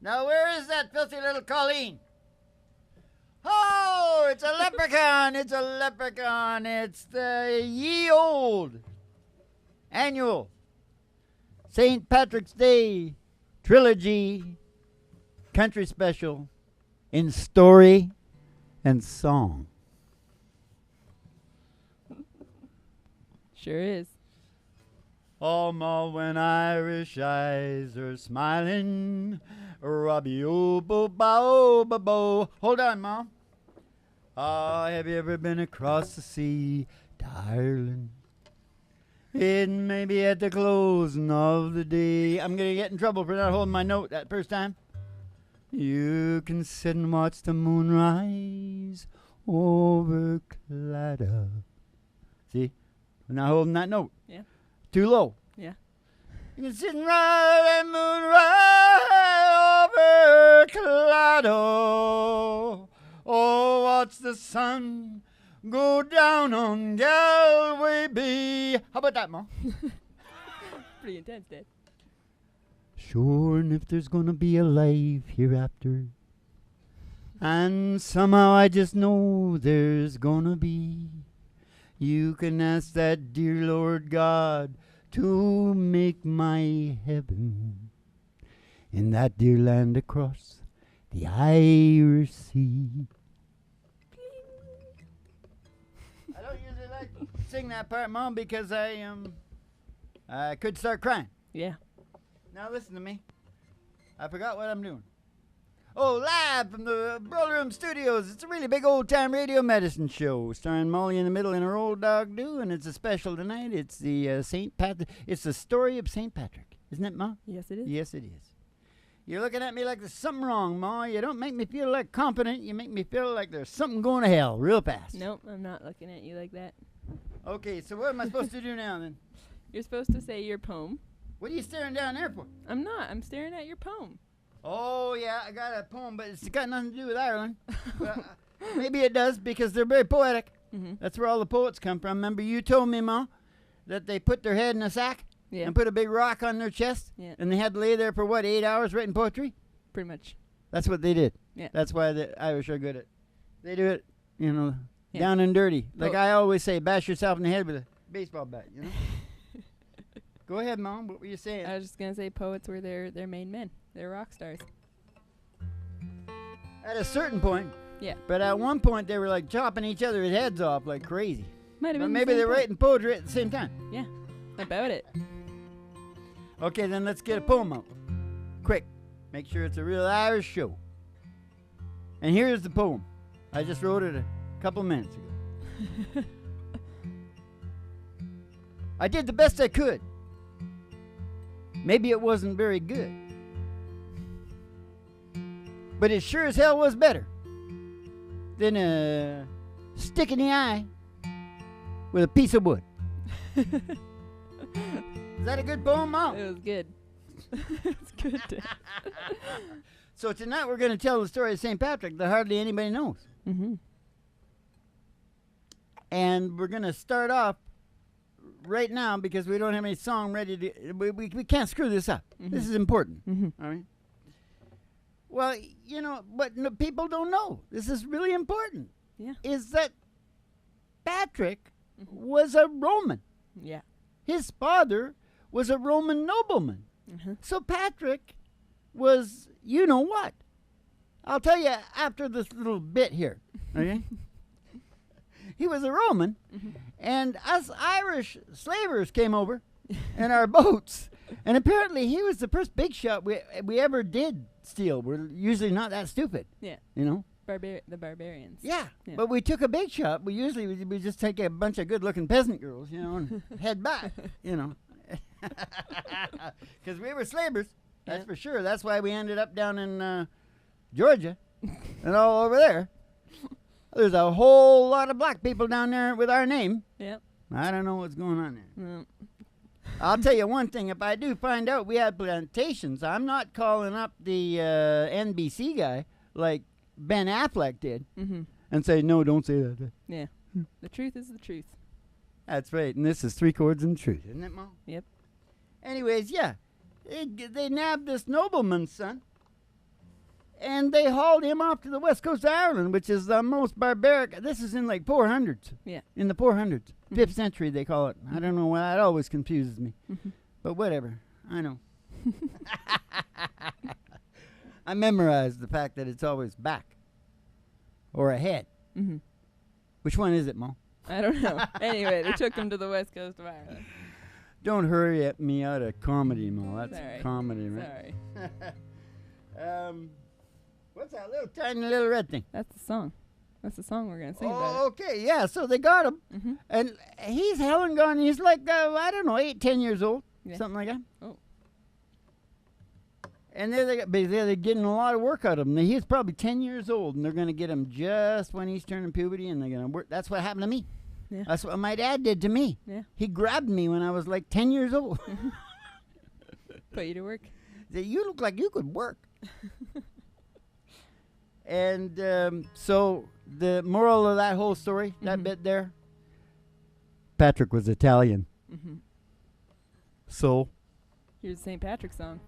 Now where is that filthy little Colleen? Oh, it's a leprechaun. It's a leprechaun. It's the ye old annual St. Patrick's Day trilogy country special in story and song. Sure is. Oh, ma, when Irish eyes are smiling, Robbie o bo bow bo bo. Hold on, ma. Have you ever been across the sea to Ireland? It may be at the closing of the day. I'm gonna get in trouble for not holding my note that first time. You can sit and watch the moon rise over Claddagh. See? I'm not holding that note. Yeah. Too low. Yeah. You can sit and ride and moonrise over Claddagh. Oh, watch the sun go down on Galway Bay. How about that, Ma? Pretty intense, Dad. Sure, and if there's gonna be a life hereafter, and somehow I just know there's gonna be, you can ask that dear Lord God to make my heaven in that dear land across the Irish Sea. I don't usually like to sing that part, Mom, because I could start crying. Yeah. Now listen to me. I forgot what I'm doing. Oh, live from the Brother Room Studios. It's a really big old-time radio medicine show starring Molly in the middle and her old dog, Do, and it's a special tonight. It's the St. Patrick. It's the story of St. Patrick. Isn't it, Ma? Yes, it is. Yes, it is. You're looking at me like there's something wrong, Ma. You don't make me feel like competent. You make me feel like there's something going to hell real fast. Nope, I'm not looking at you like that. Okay, so what am I supposed to do now, then? You're supposed to say your poem. What are you staring down there for? I'm not. I'm staring at your poem. Oh, yeah, I got a poem, but it's got nothing to do with Ireland. Maybe it does, because they're very poetic. Mm-hmm. That's where all the poets come from. Remember, you told me, Ma, that they put their head in a sack Yeah. and put a big rock on their chest, Yeah. and they had to lay there for, 8 hours writing poetry? Pretty much. That's what they did. Yeah. That's why the Irish are good at it. They do it, Yeah. down and dirty. Like Oh. I always say, bash yourself in the head with a baseball bat, Go ahead, Mom. What were you saying? I was just gonna say poets were their main men. They're rock stars. At a certain point. Yeah. But at one point, they were like chopping each other's heads off like crazy. Might have But been. maybe they're writing poetry at the same time. Yeah. About it. Okay, then let's get a poem out. Quick. Make sure it's a real Irish show. And here's the poem. I just wrote it a couple minutes ago. I did the best I could. Maybe it wasn't very good. But it sure as hell was better than a stick in the eye with a piece of wood. Is that a good poem, Mom? It was good. It's good. So tonight we're going to tell the story of St. Patrick that hardly anybody knows. Mm-hmm. And we're going to start off right now because we don't have any song ready to... We can't screw this up. Mm-hmm. This is important. Mm-hmm. All right? Well, but people don't know. This is really important. Yeah. Is that Patrick was a Roman. Yeah. His father was a Roman nobleman. Mm-hmm. So Patrick was, you know what? I'll tell you after this little bit here. Okay? He was a Roman, and us Irish slavers came over in our boats, and apparently he was the first big shot we ever did steal. We're usually not that stupid. Yeah. The barbarians. Yeah, Yeah. but we took a big shot. We usually we just take a bunch of good-looking peasant girls, and head back, because we were slavers. That's for sure. That's why we ended up down in Georgia and all over there. There's a whole lot of black people down there with our name. Yep. I don't know what's going on there. Mm. I'll tell you one thing. If I do find out we had plantations, I'm not calling up the NBC guy like Ben Affleck did Mm-hmm. and say, no, don't say that. Yeah. The truth is the truth. That's right. And this is 3 chords and truth, isn't it, Mom? Yep. Anyways, yeah. They nabbed this nobleman's son. And they hauled him off to the west coast of Ireland, which is the most barbaric. This is in like 400s. Yeah. In the 400s. 5th century, they call it. I don't know why. It always confuses me. Mhm. But whatever. I know. I memorized the fact that it's always back or ahead. Mhm. Which one is it, Mo? I don't know. Anyway, they took him to the west coast of Ireland. Don't hurry at me out of comedy, Mo. That's Sorry. comedy, right? Sorry. What's that little tiny little red thing? That's the song. That's the song we're gonna sing Oh, okay, yeah. So they got him, about. and he's hell and gone. He's like I don't know, 8, 10 years old, Yeah. something like that. Oh. And they're getting a lot of work out of him. He's probably 10 years old, and they're going to get him just when he's turning puberty, and they're going to work. That's what happened to me. Yeah. That's what my dad did to me. Yeah. He grabbed me when I was like 10 years old. Put you to work. Said, you look like you could work. And so the moral of that whole story, that Mhm. bit there, Patrick was Italian. Mm-hmm. So Here's the St. Patrick's song.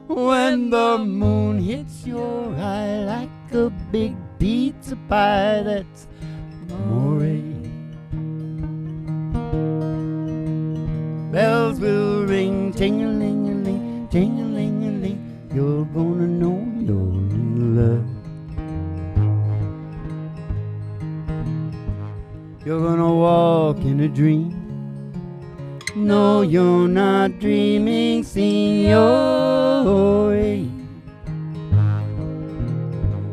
when the moon hits your eye like a big pizza pie, that's amore. Bells will ring, ting-a-ling-a-ling, ting-a-ling-a-ling. You're gonna know you're in love. You're gonna walk in a dream. No, you're not dreaming, signore.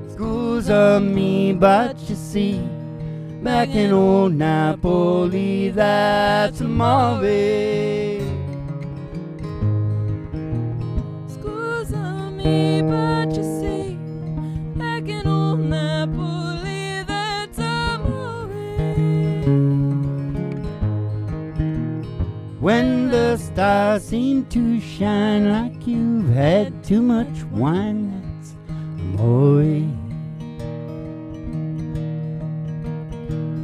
Scusa me, but you see, back in old Napoli, that's amore. Scusa me, but you see, back in old Napoli, that's amore. When the stars seem to shine like you've had too much wine, that's amore.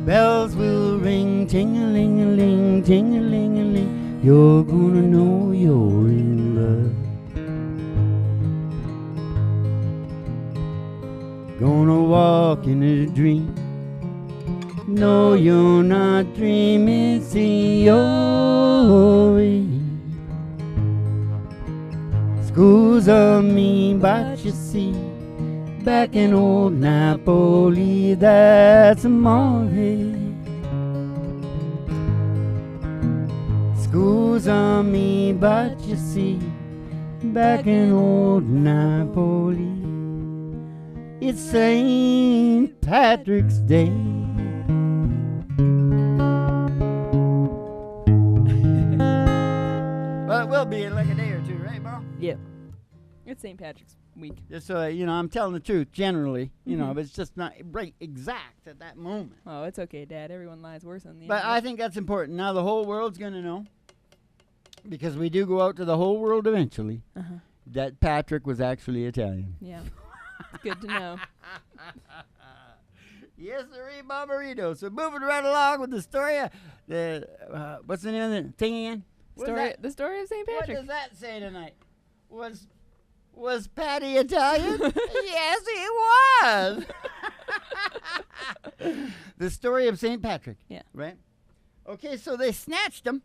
Bells will ring, ting-a-ling-a-ling, ting-a-ling-a-ling. You're gonna know you're in love. Gonna walk in a dream. No, you're not dreaming, signore. Scusa me, but you see, back in old Napoli, that's amore. Scusa me, but you see, back in old Napoli, it's St. Patrick's Day. Well, it will be in like a day or two, right, Bo? Yep. It's St. Patrick's week. Just so I'm telling the truth generally, Mhm. but it's just not right exact at that moment. Oh, it's okay, Dad. Everyone lies worse on the But I internet. think that's important. Now the whole world's going to know, because we do go out to the whole world eventually, Uh-huh. that Patrick was actually Italian. Yeah. It's good to know. Yes, sirree, Barbarito. So moving right along with the story. What's the name of the thing again? What is that? The story of St. What Patrick. does that say tonight? Was Patty Italian? Yes, he was. The story of St. Patrick. Yeah. Right? Okay, so they snatched him.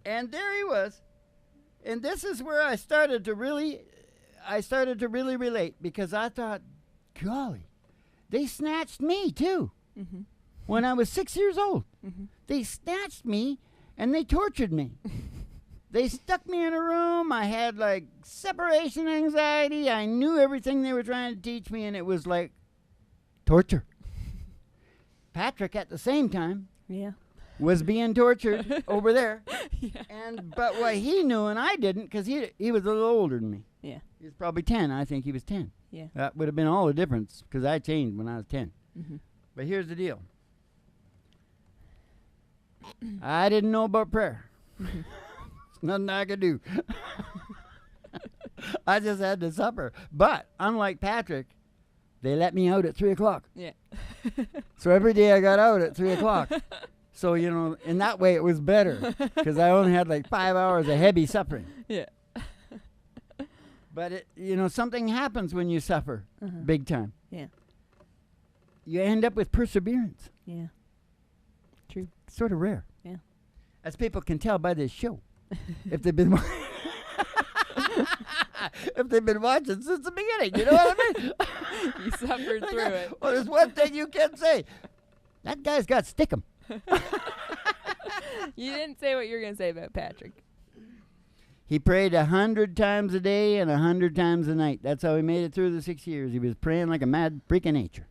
And there he was. And this is where I started to really relate, because I thought, golly, they snatched me too Mm-hmm. when I was 6 years old. Mm-hmm. They snatched me and they tortured me. They stuck me in a room. I had like separation anxiety. I knew everything they were trying to teach me, and it was like torture. Patrick, at the same time, Yeah. was being tortured over there. Yeah. But what he knew and I didn't, because he was a little older than me. Yeah. He was probably 10. I think he was 10. Yeah. That would have been all the difference, because I changed when I was 10. Mm-hmm. But here's the deal. I didn't know about prayer. Nothing I could do. I just had to suffer. But unlike Patrick, they let me out at 3 o'clock. Yeah. So every day I got out at 3 o'clock. So, in that way it was better, because I only had like 5 hours of heavy suffering. Yeah. But something happens when you suffer big time. Yeah. You end up with perseverance. Yeah. True. Sort of rare. Yeah. As people can tell by this show, if they've been if they've been watching since the beginning, you know what I mean? You suffered through it. Well, there's one thing you can say. That guy's got stickum. You didn't say what you were going to say about Patrick. He prayed 100 times a day and 100 times a night. That's how he made it through the 6 years. He was praying like a mad freak of nature.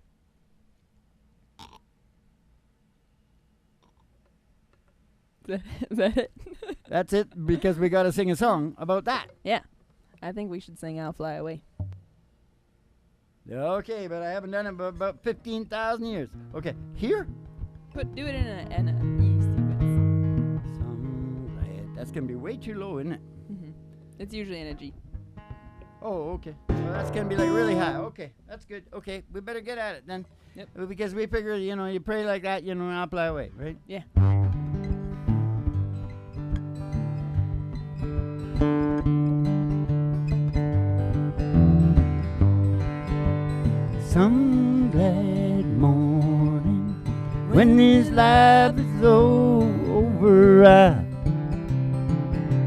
Is that it? That's it, because we got to sing a song about that. Yeah. I think we should sing I'll Fly Away. Okay, but I haven't done it for about 15,000 years. Okay, here? Do it in an E sequence. That's going to be way too low, isn't it? Mm-hmm. It's usually in a G. Oh, okay. Well, that's going to be like really high. Okay, that's good. Okay, we better get at it then. Yep. Because we figure, you pray like that, and I'll fly away, right? Yeah. Some glad morning when this life is over,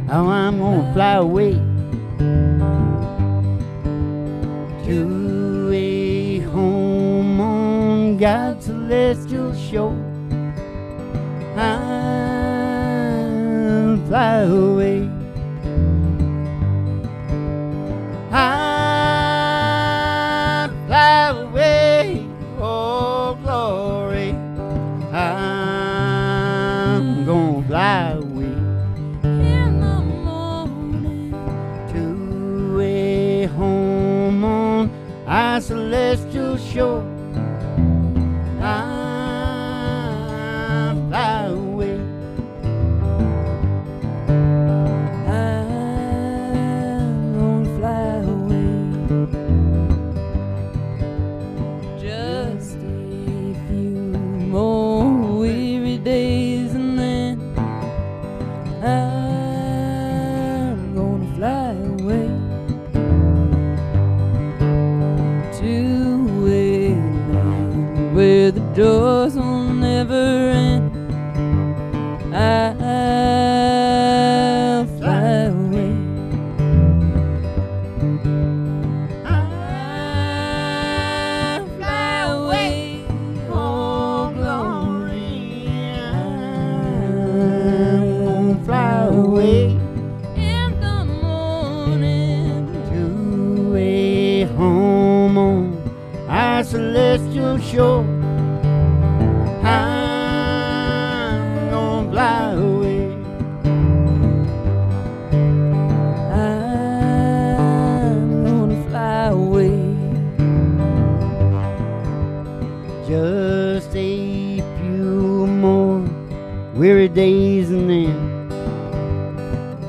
how I'm gonna fly away to a home on God's celestial shore. I'll fly away. I'll fly away, oh glory. I'm gonna fly away In the morning. to a home on our celestial shore. I'll fly away. I'm gonna fly away. Just a few more weary days and then I'm gonna fly away to a land where the doors will never end. I'll fly away. I'll fly away, oh glory. I'm gonna fly away In the morning. to a home on our celestial shore. I'm gonna fly away. I'm gonna fly away. Just a few more weary days and then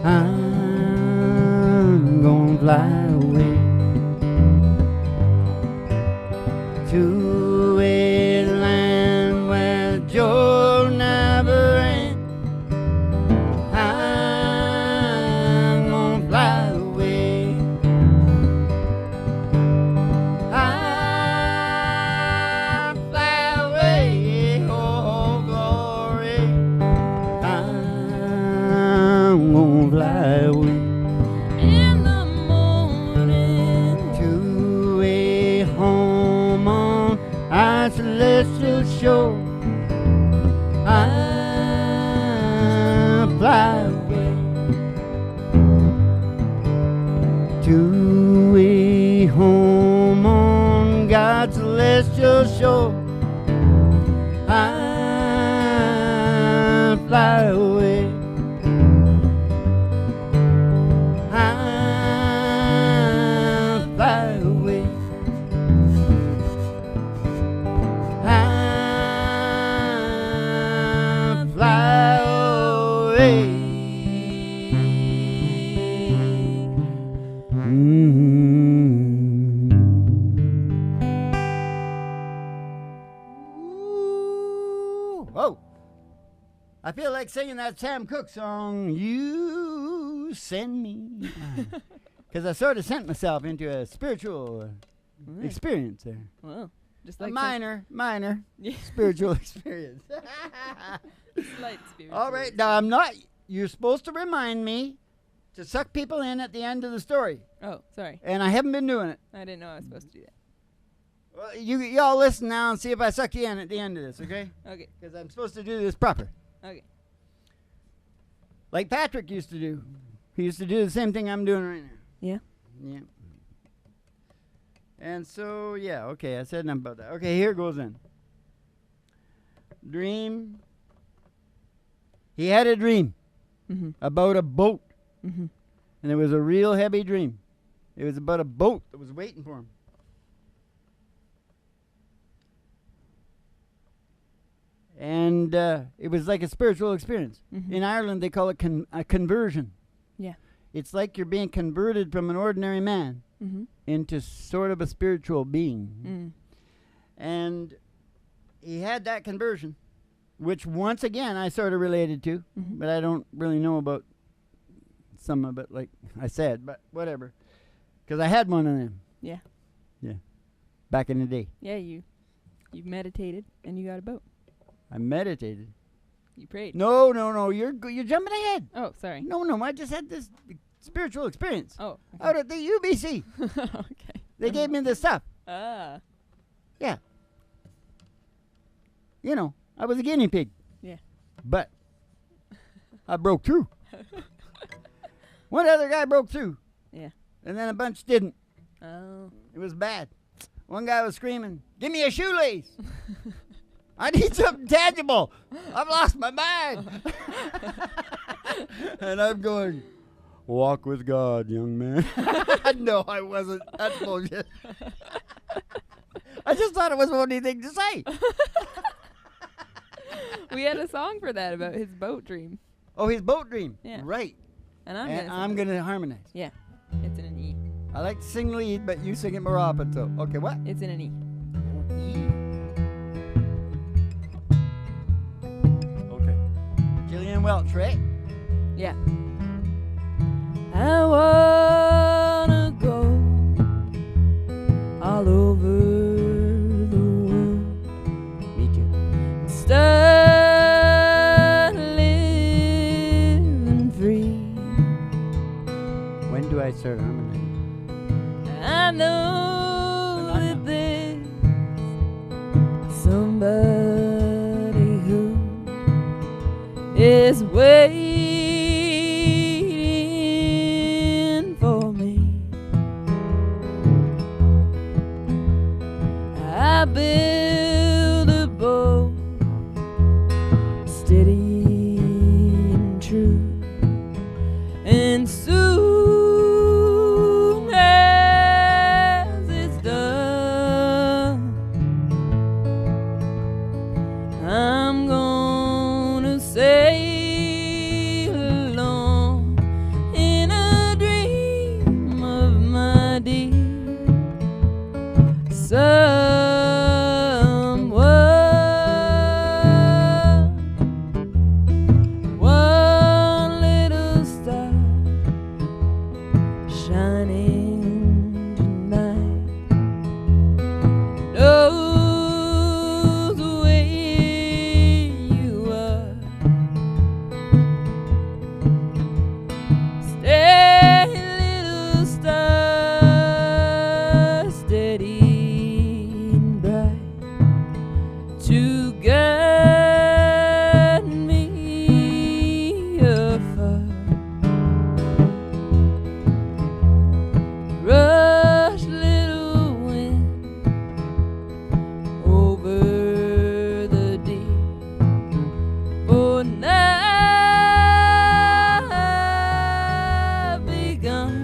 I'm gonna fly away to a land where joy never ends. I'm gonna fly away. I'll fly away, oh glory. I'm gonna fly away In the morning. to a home on our celestial shore. I'll fly away to a home on God's celestial shore. I'll fly away. I'll fly away. I'll fly away. Whoa. I feel like singing that Sam Cooke song, You Send Me. Because I sort of sent myself into a spiritual Mm. experience there. Well, just A like minor Yeah. spiritual experience. slight spiritual. All right, now I'm not. You're supposed to remind me to suck people in at the end of the story, Oh, sorry. and I haven't been doing it. I didn't know I was supposed to do that. Well, y'all listen now and see if I suck you in at the end of this, okay? Okay. Because I'm supposed to do this proper, Okay. like Patrick used to do. He used to do the same thing I'm doing right now. Yeah. Yeah. And so, yeah, okay, I said enough about that. Okay, here goes then. Dream. He had a dream Mm-hmm. about a boat, Mm-hmm. and it was a real heavy dream. It was about a boat that was waiting for him. And it was like a spiritual experience. Mhm. In Ireland, they call it a conversion. Yeah. It's like you're being converted from an ordinary man Mm-hmm. into sort of a spiritual being. Mm. And he had that conversion, which once again I sort of related to, Mhm. but I don't really know about some of it, like I said, but whatever. Because I had one of them. Yeah. Yeah. Back in the day. Yeah, you meditated and you got a boat. I meditated. You prayed. No, you're jumping ahead. Oh, sorry. No, I just had this spiritual experience Oh. out at the UBC. Okay. They gave me this stuff. Ah. Yeah. You know, I was a guinea pig. Yeah. But I broke through. One other guy broke through. Yeah. And then a bunch didn't. Oh. It was bad. One guy was screaming, "Give me a shoelace. I need something tangible. I've lost my mind." And I'm going, "Walk with God, young man." No, I wasn't. That's bullshit. I just thought it was one thing to say. We had a song for that about his boat dream. Oh, his boat dream. Yeah. Right. And I'm And gonna I'm going to harmonize. Yeah. It's in an E. I like to sing lead, but you sing it more often, so. Okay, what? It's in an E. Okay. Gillian Welch, right? Yeah. I wanna go all over the world. Me too. Start living free. When do I start harmonizing? I know that there's somebody who is waiting for me. I build a boat steady and true, and soon as it's done, I'm gonna sail along in a dream of my dear someone. One little star shining tonight knows where you are. Stay, little star, steady and bright, to guide me afar. Rush, little wind, over the deep, for now I've begun.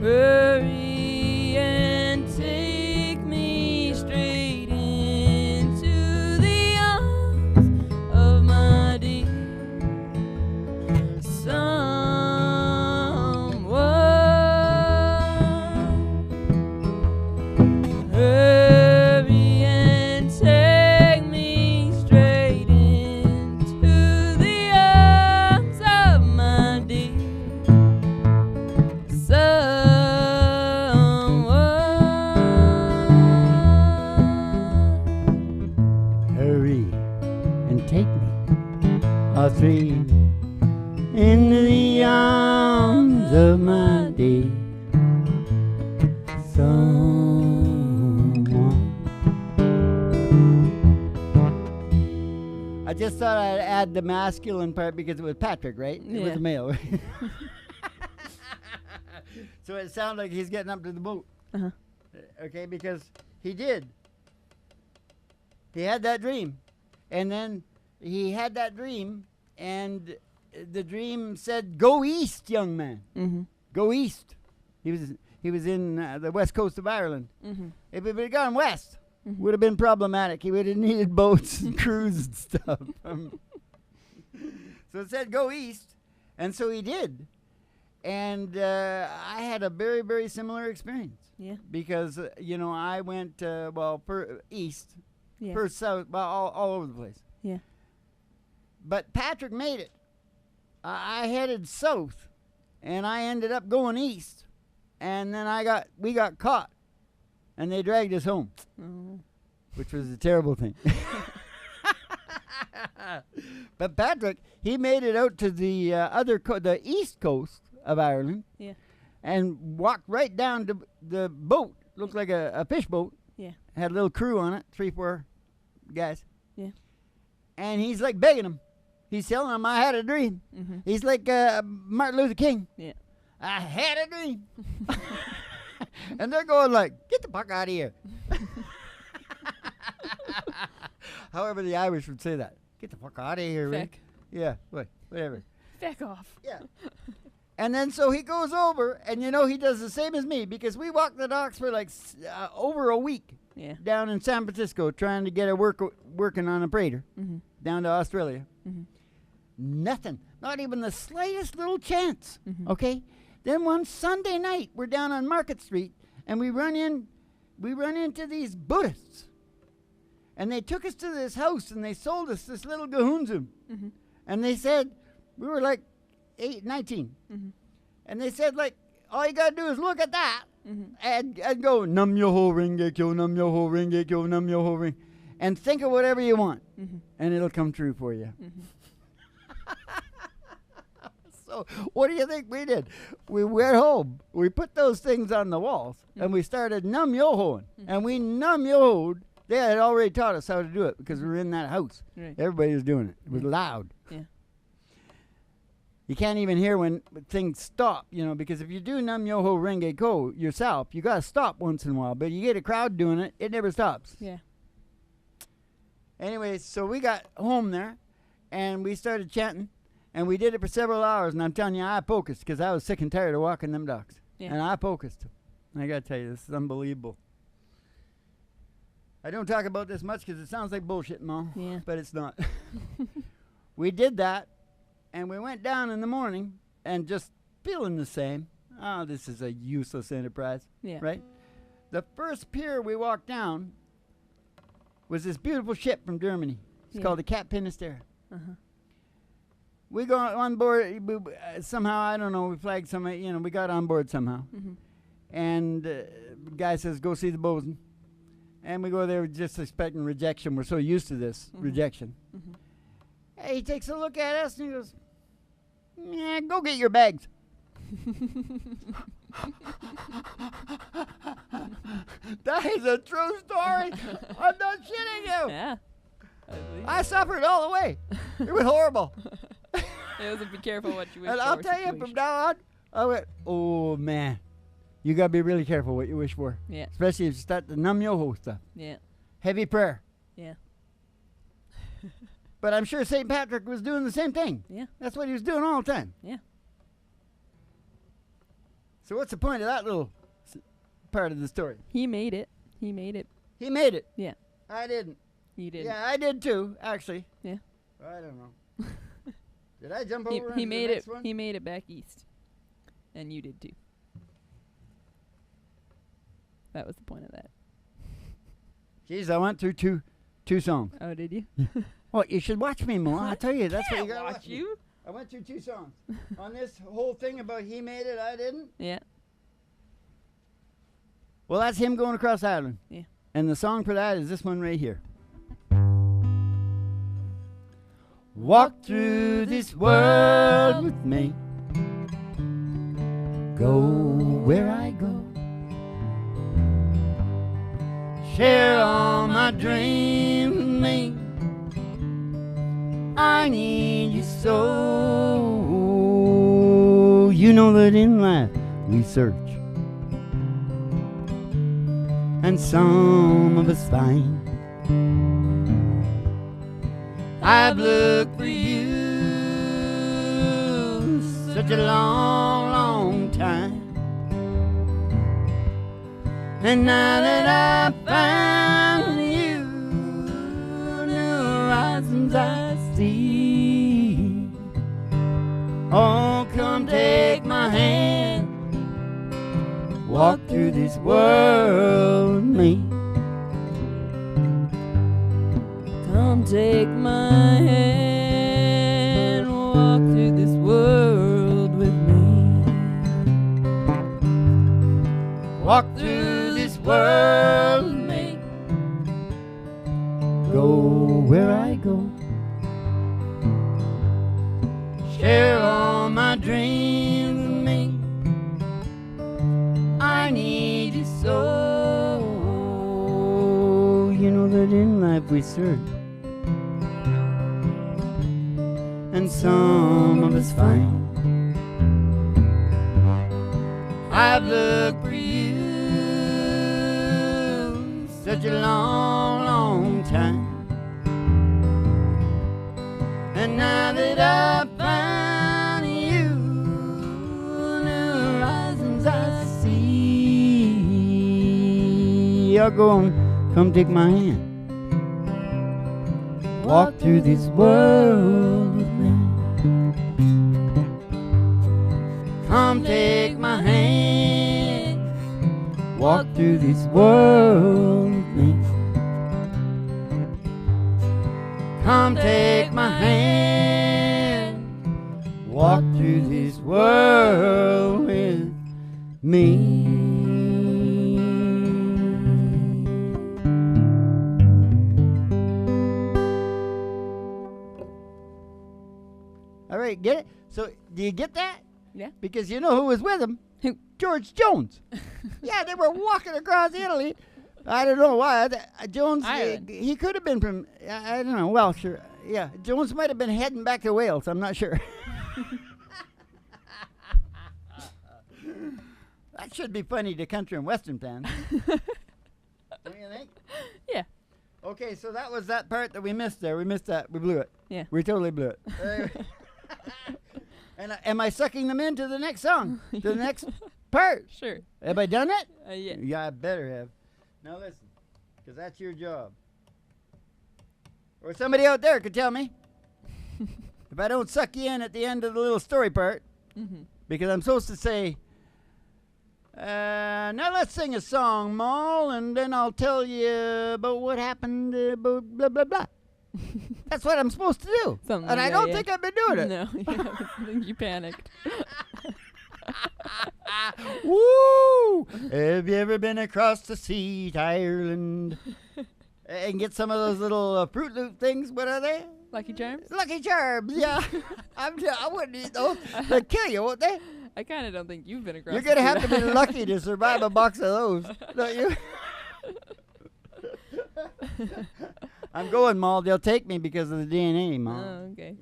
Hurry and take me straight into the arms of my dear someone. Hurry and take me straight into the arms of my just thought I'd add the masculine part because it was Patrick, right? It was Yeah. a male. Right? So it sounded like he's getting up to the boat. Uh-huh. Okay, because he did. He had that dream. And then he had that dream, and the dream said, "Go east, young man. Mm-hmm. Go east." He was in the west coast of Ireland. Mm-hmm. If he had gone west, Mhm. would have been problematic. He would have needed boats and crews and stuff. So it said, "Go east," and so he did. And I had a very, very similar experience Yeah. because I went east, Yeah. first south, well, all over the place. Yeah. But Patrick made it. I headed south, and I ended up going east, and then we got caught, and they dragged us home, Oh. which was a terrible thing. But Patrick, he made it out to the the east coast of Ireland, Yeah. and walked right down to the boat. Looked like a fish boat. Yeah. Had a little crew on it, 3-4 guys. Yeah. And he's like begging them. He's telling them, "I had a dream." Mm-hmm. He's like Martin Luther King. Yeah. "I had a dream." And they're going like, "Get the fuck out of here." However the Irish would say that. "Get the fuck out of here." Rick." Feck. Yeah, whatever. Feck off. Yeah. And then so he goes over, and he does the same as me, because we walked the docks for like over a week Yeah. down in San Francisco trying to get a working on a freighter Mm-hmm. down to Australia. Mhm. Nothing. Not even the slightest little chance. Mhm. Okay? Then one Sunday night, we're down on Market Street, and we run into these Buddhists. And they took us to this house, and they sold us this little Gahunzum. Mm-hmm. And they said, we were like 19. Mm-hmm. And they said, like, all you got to do is look at that Mm-hmm. and go, "Nam Yoho Ringe Kyo, Nam Yoho Ringe Kyo, Nam Yoho Ring," and think of whatever you want, Mm-hmm. and it'll come true for you. Mm-hmm. So what do you think we did? We went home. We put those things on the walls, and we started Nam Yohoing. And we Nam Yohoed. They had already taught us how to do it because we were in that house. Right. Everybody was doing it. It was loud. Yeah. You can't even hear when things stop, because if you do Nam Yoho Renge Ko yourself, you got to stop once in a while. But you get a crowd doing it, it never stops. Yeah. Anyway, so we got home there, and we started chanting, and we did it for several hours. And I'm telling you, I focused because I was sick and tired of walking them docks. Yeah. And I focused. I got to tell you, this is unbelievable. I don't talk about this much because it sounds like bullshit, Mom. Yeah. But it's not. We did that, and we went down in the morning and just feeling the same. Oh, this is a useless enterprise. Yeah. Right? The first pier we walked down was this beautiful ship from Germany. It's Yeah. called the Cap Finisterre. Uh-huh. We go on board somehow. I don't know. We flagged some. We got on board somehow. Mm-hmm. And the guy says, "Go see the bosun." And we go there just expecting rejection. We're so used to this rejection. Mhm. Hey, he takes a look at us and he goes, "Yeah, go get your bags." That is a true story. I'm not shitting you. Yeah. I believe I suffered all the way. It was horrible. it was a be careful what you wish And for I'll tell you, from situation. now on, I went, "Oh, man. You got to be really careful what you wish for. Yeah. Especially if you start the Nam Yoho stuff. Yeah. Heavy prayer." Yeah. But I'm sure St. Patrick was doing the same thing. Yeah. That's what he was doing all the time. Yeah. So what's the point of that little part of the story? He made it. He made it. He made it. Yeah. I didn't. He did. Yeah, I did too, actually. Yeah. I don't know. Did I jump He, over he into made the it. next one? He made it back east, and you did too. That was the point of that. Jeez, I went through two songs. Oh, did you? Well, you should watch me more. I tell you, that's what you Can't got to watch you. I went through 2 songs. On this whole thing about he made it, I didn't. Yeah. Well, that's him going across Ireland. Yeah. And the song for that is this one right here. Walk through this world with me. Go where I go. Share all my dreams with me. I need you so. You know that in life we search, and some of us find. I've looked for you such a long, long time, and now that I found you, new horizons I see. Oh, come take my hand, walk through this world with me. Come take my hand, walk through this world with me. Walk through this world with me. Go where I go. Share all my dreams with me. I need you so. You know that in life we search, and some of us find. I've looked for you such a long, long time, and now that I found you, new horizons I see. I'll go on, come take my hand, walk through this world with me. Come take my hand, walk through this world with me. Come take my hand, walk through this world with me. All right, get it? So, do you get that? Yeah. Because you know who was with him? Who? George Jones. Yeah, they were walking across Italy. I don't know why. Jones, Ireland. he could have been from, I don't know, well, sure. Yeah, Jones might have been heading back to Wales. I'm not sure. That should be funny to country and western fans. Don't you think? Yeah. Okay, so that was that part that we missed there. We missed that. We blew it. Yeah. We totally blew it. And am I sucking them into the next song? To the next part? Sure. Have I done it? Yeah. Yeah, I better have. Now listen, because that's your job. Or somebody out there could tell me if I don't suck you in at the end of the little story part, Mm-hmm. because I'm supposed to say, now let's sing a song, Moll, and then I'll tell you about what happened, blah, blah, blah. That's what I'm supposed to do. Something And like I that, don't yeah. think I've been doing it. No, I think you panicked. Woo! Have you ever been across the sea to Ireland and get some of those little Fruit Loop things? What are they? Lucky Charms? Lucky Charms, yeah. I wouldn't eat those. They'd kill you, won't they? I kind of don't think you've been across. You're going to the have to be sea. lucky to survive a box of those, don't you? I'm going, Maul. They'll take me because of the DNA, Maul. Oh, okay.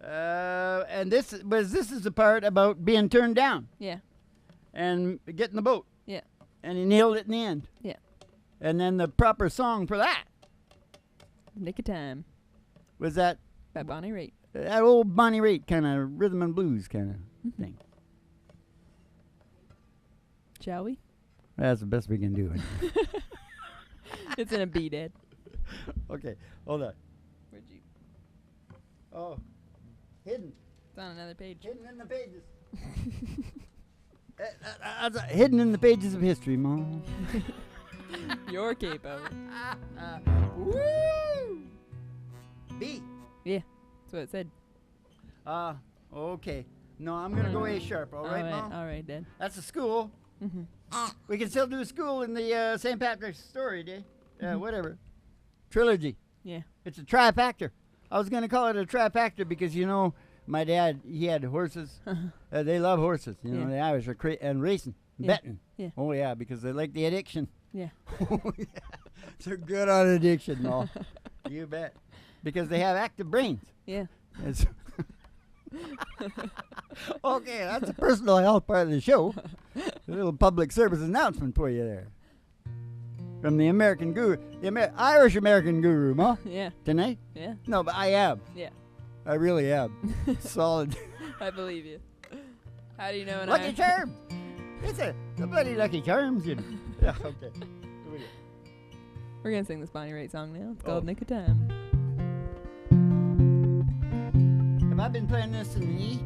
Yeah. And this is the part about being turned down Yeah. and getting the boat. Yeah. And he nailed it in the end. Yeah. And then the proper song for that Nick of Time was that by Bonnie Raitt. old Bonnie Raitt kind of rhythm and blues kind of thing. Shall we? That's the best we can do. It's in a B, Dad. Okay, hold on. Where'd you? Oh, hidden. It's on another page. Hidden in the pages. Hidden in the pages of history, Mom. Your capo. Woo! B. Yeah. That's what it said. Okay. No, I'm going to go A sharp, all right, Mom? All right, Dad. That's a school. Mm-hmm. We can still do a school in the St. Patrick's Story Day. Whatever. Trilogy. Yeah. It's a trifactor. I was going to call it a trifactor because, you know, my dad, he had horses. They love horses. You know, Yeah. the Irish are and racing, Yeah. betting. Yeah. Oh, yeah, because they like the addiction. Yeah. Oh, yeah. They're good on addiction, Mo. You bet. because they have active brains. Yeah. It's okay, that's a personal health part of the show. A little public service announcement for you there. From the American Guru, the Irish American Guru, Ma, Yeah. tonight? Yeah. No, but I am. Yeah. I really am. Solid. I believe you. How do you know? Lucky Charms. It's the bloody Lucky Charms. You know. Yeah, okay. Here we go. We're gonna sing this Bonnie Raitt song now. It's Oh. called Nick of Time. Have I been playing this in the E?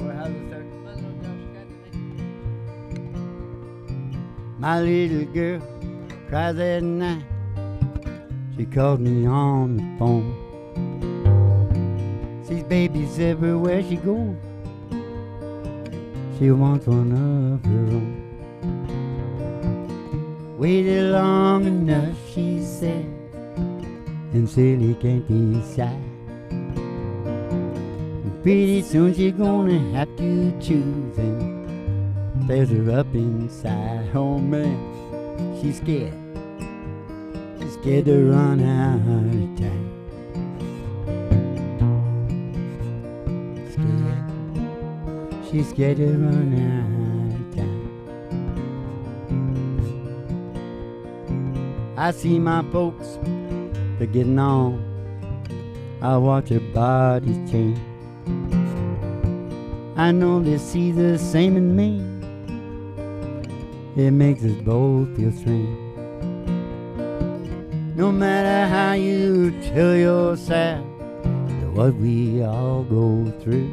Or how does it start? My little girl cries at night. She calls me on the phone. Sees babies everywhere she goes. She wants one of her own. Waited long enough, she said, and silly can't decide. And pretty soon she's gonna have to choose, and there's her up inside. Oh man, she's scared. She's scared to run out of time. Scared. She's scared to run out of time. I see my folks, they're getting on. I watch their bodies change. I know they see the same in me. It makes us both feel strange. No matter how you tell yourself what we all go through,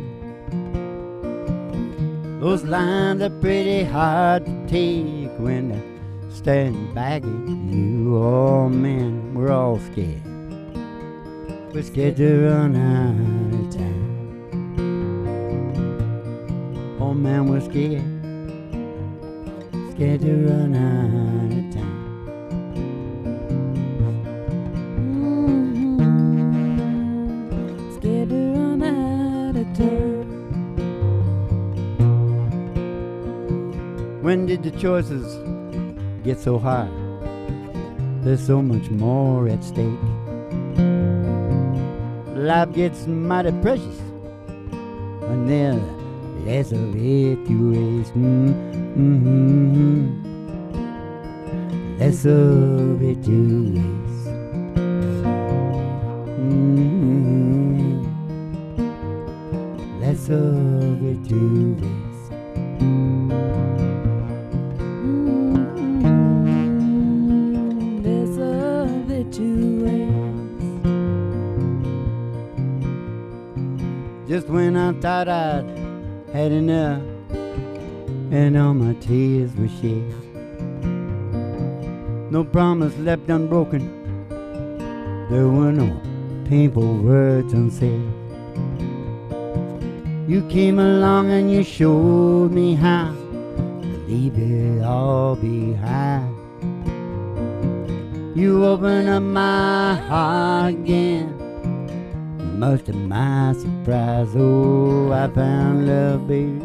those lines are pretty hard to take when they're staring back at you. Oh man, we're all scared. We're scared to run out of time. Oh man, we're scared. Scared to run out of time. Scared to run out of time. When did the choices get so hard? There's so much more at stake. Life gets mighty precious when there's less of it to waste. Less of it to waste. Less of it to waste. Less of it to waste. Just when I thought I'd had enough and all my tears were shed, no promise left unbroken, there were no painful words unsaid. You came along and you showed me how to leave it all behind. You opened up my heart again. Much to my surprise, oh, I found love, baby,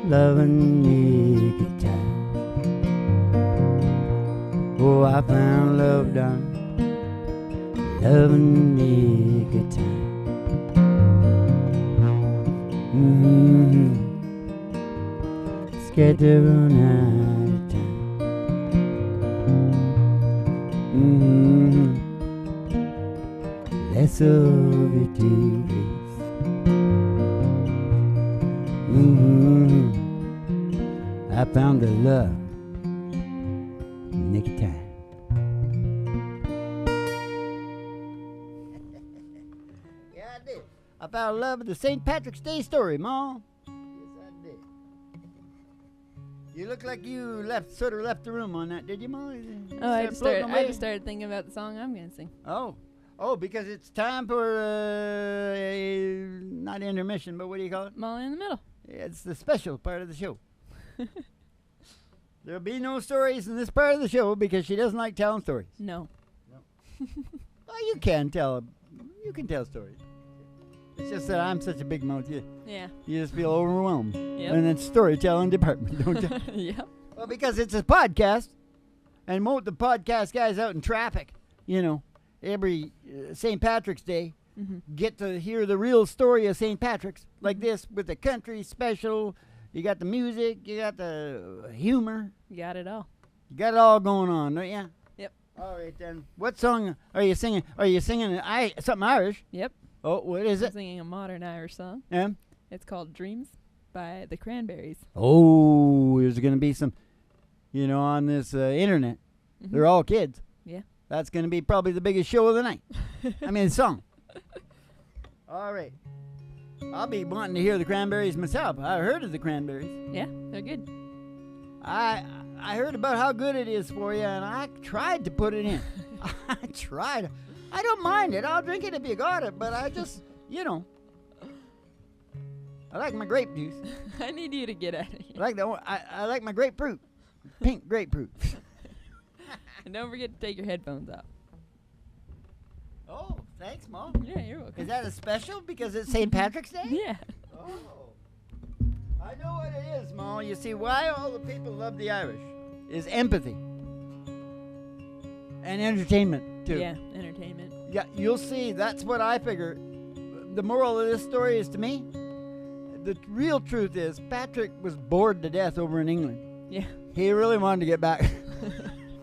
love and nick of time. Oh, I found love, darling, love and nick of time. Scared to run out of time. Less of it to waste. I found the love, nick of time. Yeah, I did. I found love with the St. Patrick's Day story, Ma. Yes, I did. You look like you sort of left the room on that, did you, Ma? Oh, I just started thinking about the song I'm gonna sing. Oh, because it's time for not intermission, but what do you call it? Molly in the middle. It's the special part of the show. There'll be no stories in this part of the show because she doesn't like telling stories. No. Well, you can tell stories. It's just that I'm such a big mouth. You just feel overwhelmed. Yep. And it's storytelling department, don't you? Yep. Well, because it's a podcast, and the podcast guy's out in traffic, you know, every St. Patrick's Day, Mhm. get to hear the real story of St. Patrick's like this with the country special. You got the music, you got the humor, You got it all. you got it all going on, don't you? Yep. All right then. What song are you singing? Are you singing something Irish? Yep. Oh, what is I'm it? singing a modern Irish song. Yeah. It's called Dreams by the Cranberries. Oh, there's gonna be some, on this internet. Mhm. They're all kids. Yeah. That's gonna be probably the biggest show of the night. I mean, song. All right. I'll be wanting to hear the Cranberries myself. I heard of the Cranberries. Yeah, they're good. I heard about how good it is for you, and I tried to put it in. I tried. I don't mind it. I'll drink it if you got it, but I just, I like my grape juice. I need you to get out of I here. like I like my grapefruit, pink grapefruit. And don't forget to take your headphones off. Oh, thanks, Mom. Yeah, you're welcome. Is that a special because it's St. Patrick's Day? Yeah. Oh. I know what it is, Mom. You see, why all the people love the Irish is empathy and entertainment, too. Yeah, entertainment. Yeah, you'll see. That's what I figure. The moral of this story is, to me, the real truth is Patrick was bored to death over in England. Yeah. He really wanted to get back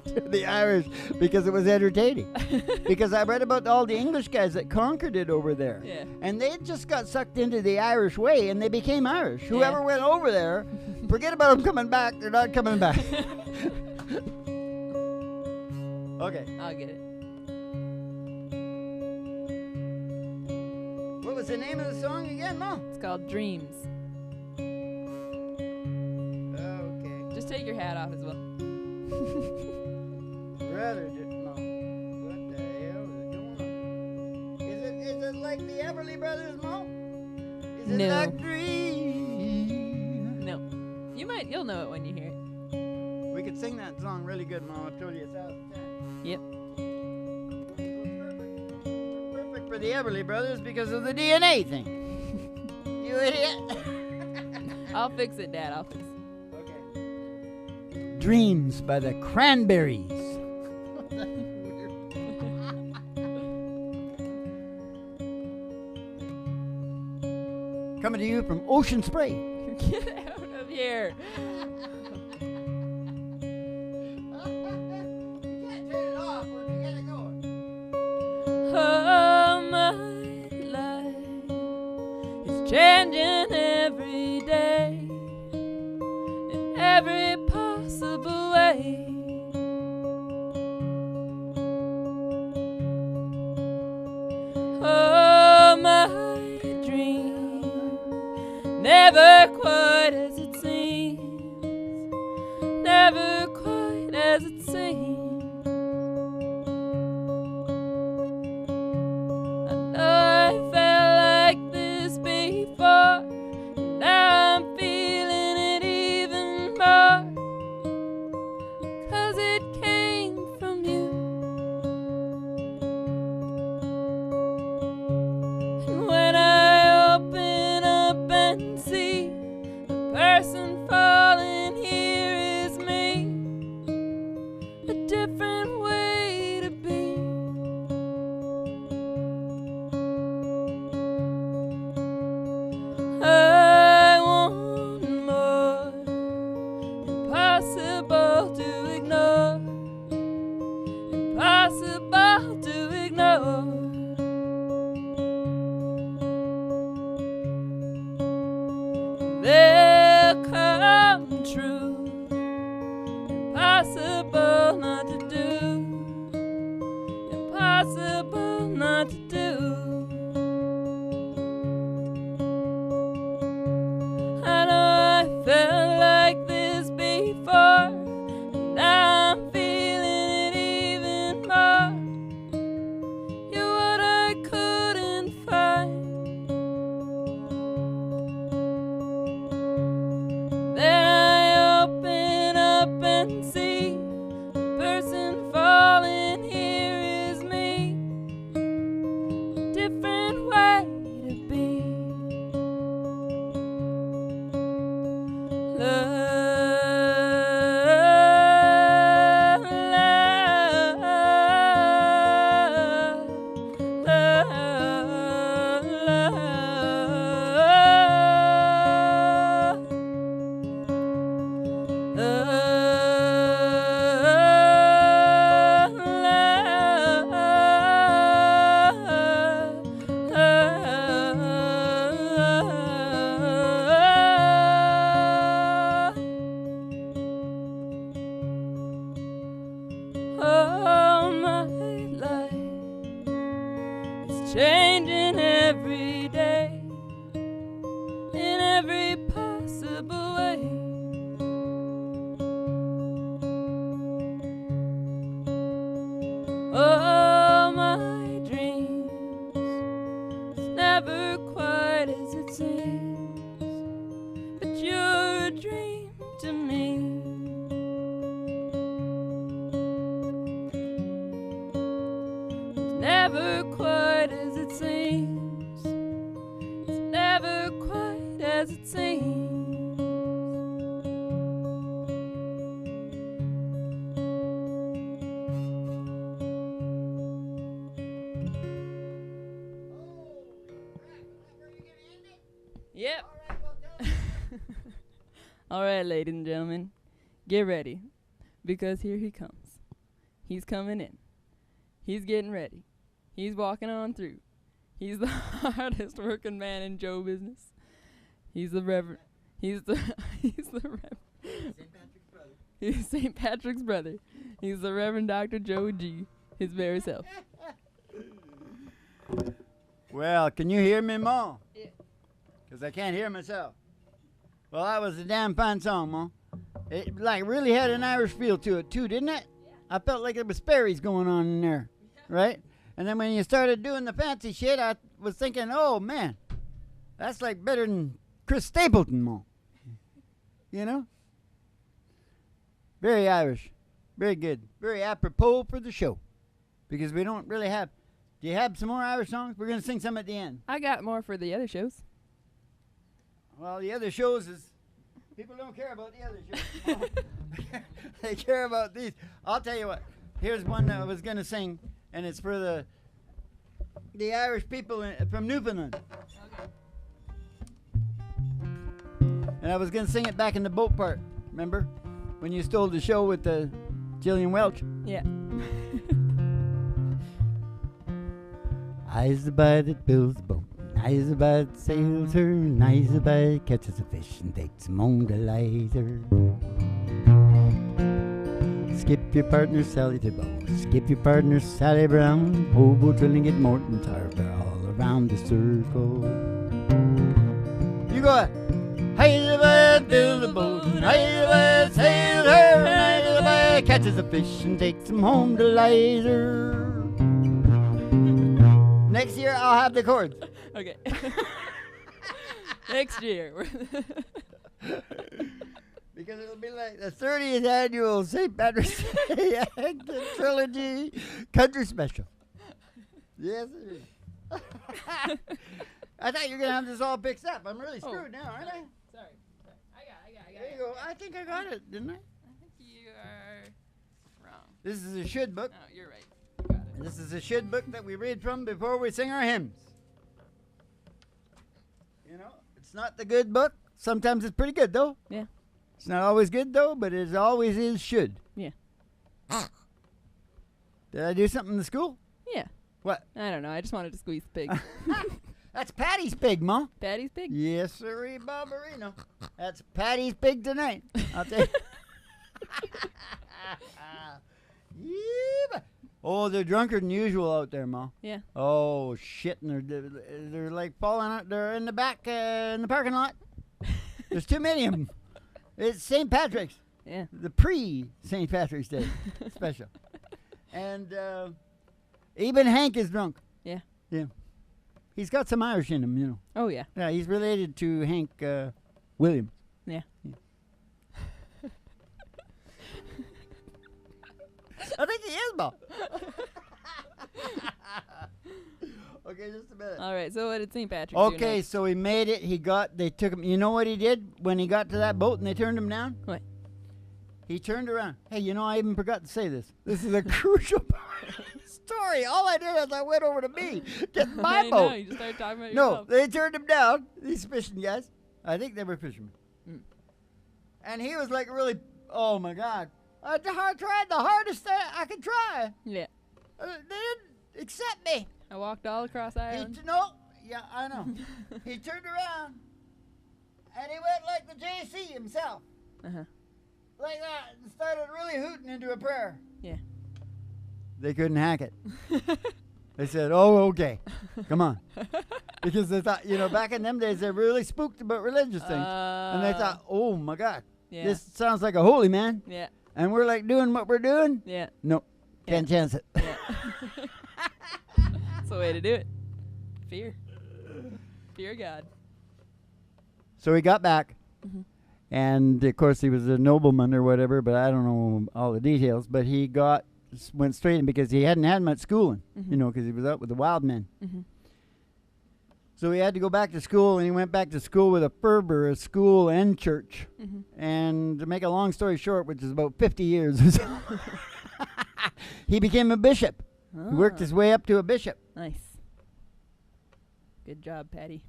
to the Irish because it was entertaining. Because I read about all the English guys that conquered it over there. Yeah. And they just got sucked into the Irish way and they became Irish. Yeah. Whoever went over there, forget about them coming back. They're not coming back. Okay. I'll get it. What was the name of the song again, Mom? It's called Dreams. Okay. Just take your hat off as well. Brother didn't know. What the hell is going on? Is it like the Everly Brothers, Mom? Is it No. like Dream? No. You'll know it when you hear it. We could sing that song really good, Mom. I've told you 1,000 times. Yep. Perfect for the Everly Brothers because of the DNA thing. You idiot. I'll fix it, Dad. I'll fix it. Okay. Dreams by the Cranberries. Coming to you from Ocean Spray. Get out of here. Oh, my life is changing every day in every possible way. Oh, my dream, never quite as it seems, never quite as it seems. I felt like this before, and now I'm feeling it even more, 'cause it came from you. And when I open up and see the person falling here is me, a different way to be. I want more, impossible to ignore, impossible to ignore. They'll come true, impossible not to do, impossible not to do. I know I felt like this before, and now I'm feeling it even more. You're what I couldn't find. Then I open up and see the person falling here is me, a different way to be. to me. It's never quite as it seems. It's never quite as it seems. Yep. All right, ladies and gentlemen, get ready, because here he comes. He's coming in. He's getting ready. He's walking on through. He's the hardest working man in Joe business. He's the Reverend. He's the Reverend. He's St. Patrick's brother. He's the Reverend Dr. Joe G, his very self. Well, can you hear me, Ma? Yeah. Because I can't hear myself. Well, that was a damn fine song, Ma. It like really had an Irish feel to it too, didn't it? Yeah. I felt like there was Sperry's going on in there, right? And then when you started doing the fancy shit, I was thinking, oh man, that's like better than Chris Stapleton, Ma. You know? Very Irish, very good, very apropos for the show, because we don't really have. Do you have some more Irish songs? We're gonna sing some at the end. I got more for the other shows. Well, the other shows is people don't care about the other shows. They care about these. I'll tell you what. Here's one that I was gonna sing, and it's for the Irish people from Newfoundland. And I was gonna sing it back in the boat part. Remember when you stole the show with the Gillian Welch? Yeah. I's the boy that builds a boat. I's the boy that sails her. And I's the boy that catches a fish and takes him home to later. Skip your partner Sally DeBow. Skip your partner Sally Brown. Hobo drilling at Morton's Harbor all around the circle. You go ahead. I's the boy that builds a boat. I's the boy that sails her. And I's the boy that catches a fish and takes him home to later. Next year, I'll have the chords. Okay. Next year. Because it'll be like the 30th annual St. Patrick's Day Trilogy Country Special. Yes, it is. I thought you were going to have this all fixed up. I'm really screwed now, aren't I? Sorry. I got There you go. I think I got it, didn't I? I think you are wrong. This is a should book. No, you're right. You got it. This is a should book that we read from before we sing our hymns. You know, it's not the good book. Sometimes it's pretty good, though. Yeah. It's not always good, though, but it always is should. Yeah. Did I do something in the school? Yeah. What? I don't know. I just wanted to squeeze the pig. That's Patty's pig, Ma. Patty's pig? Yes, sirree, Barbarino. That's Patty's pig tonight. I'll tell you. Yeah. Oh, they're drunker than usual out there, Ma. Yeah. Oh, shit. And they're like falling out. They're in the back, in the parking lot. There's too many of them. It's St. Patrick's. Yeah. The pre-St. Patrick's Day special. And even Hank is drunk. Yeah. Yeah. He's got some Irish in him, you know. Oh, yeah. Yeah, he's related to Hank Williams. Yeah. I think he is, Bob. Okay, just a minute. All right. So what did St. Patrick do Okay, next? so he made it. They took him. You know what he did when he got to that boat and they turned him down? What? He turned around. Hey, you know, I even forgot to say this. This is a crucial part of the story. All I did is I went over to me, get my I boat. know, you just started talking about No, yourself. they turned him down. These fishing guys. I think they were fishermen. Mm. And he was like really, oh my God. I tried the hardest that I could try. Yeah. They didn't accept me. I walked all across Ireland. No, yeah, I know. He turned around and he went like the JC himself. Uh-huh. Like that, and started really hooting into a prayer. Yeah. They couldn't hack it. They said, oh, okay, come on. Because they thought, you know, back in them days, they were really spooked about religious things. And they thought, oh, my God, yeah. this sounds like a holy man. Yeah. And we're like doing what we're doing? Yeah. Nope, can't chance it. Yeah. That's the way to do it. Fear. Fear God. So he got back. Mhm. And of course he was a nobleman or whatever, but I don't know all the details. But he went straight in because he hadn't had much schooling, you know, because he was out with the wild men. So he had to go back to school, and he went back to school with a fervor, a school and church. And to make a long story short, which is about 50 years or so, he became a bishop. He worked his way up to a bishop. Nice. Good job, Patty.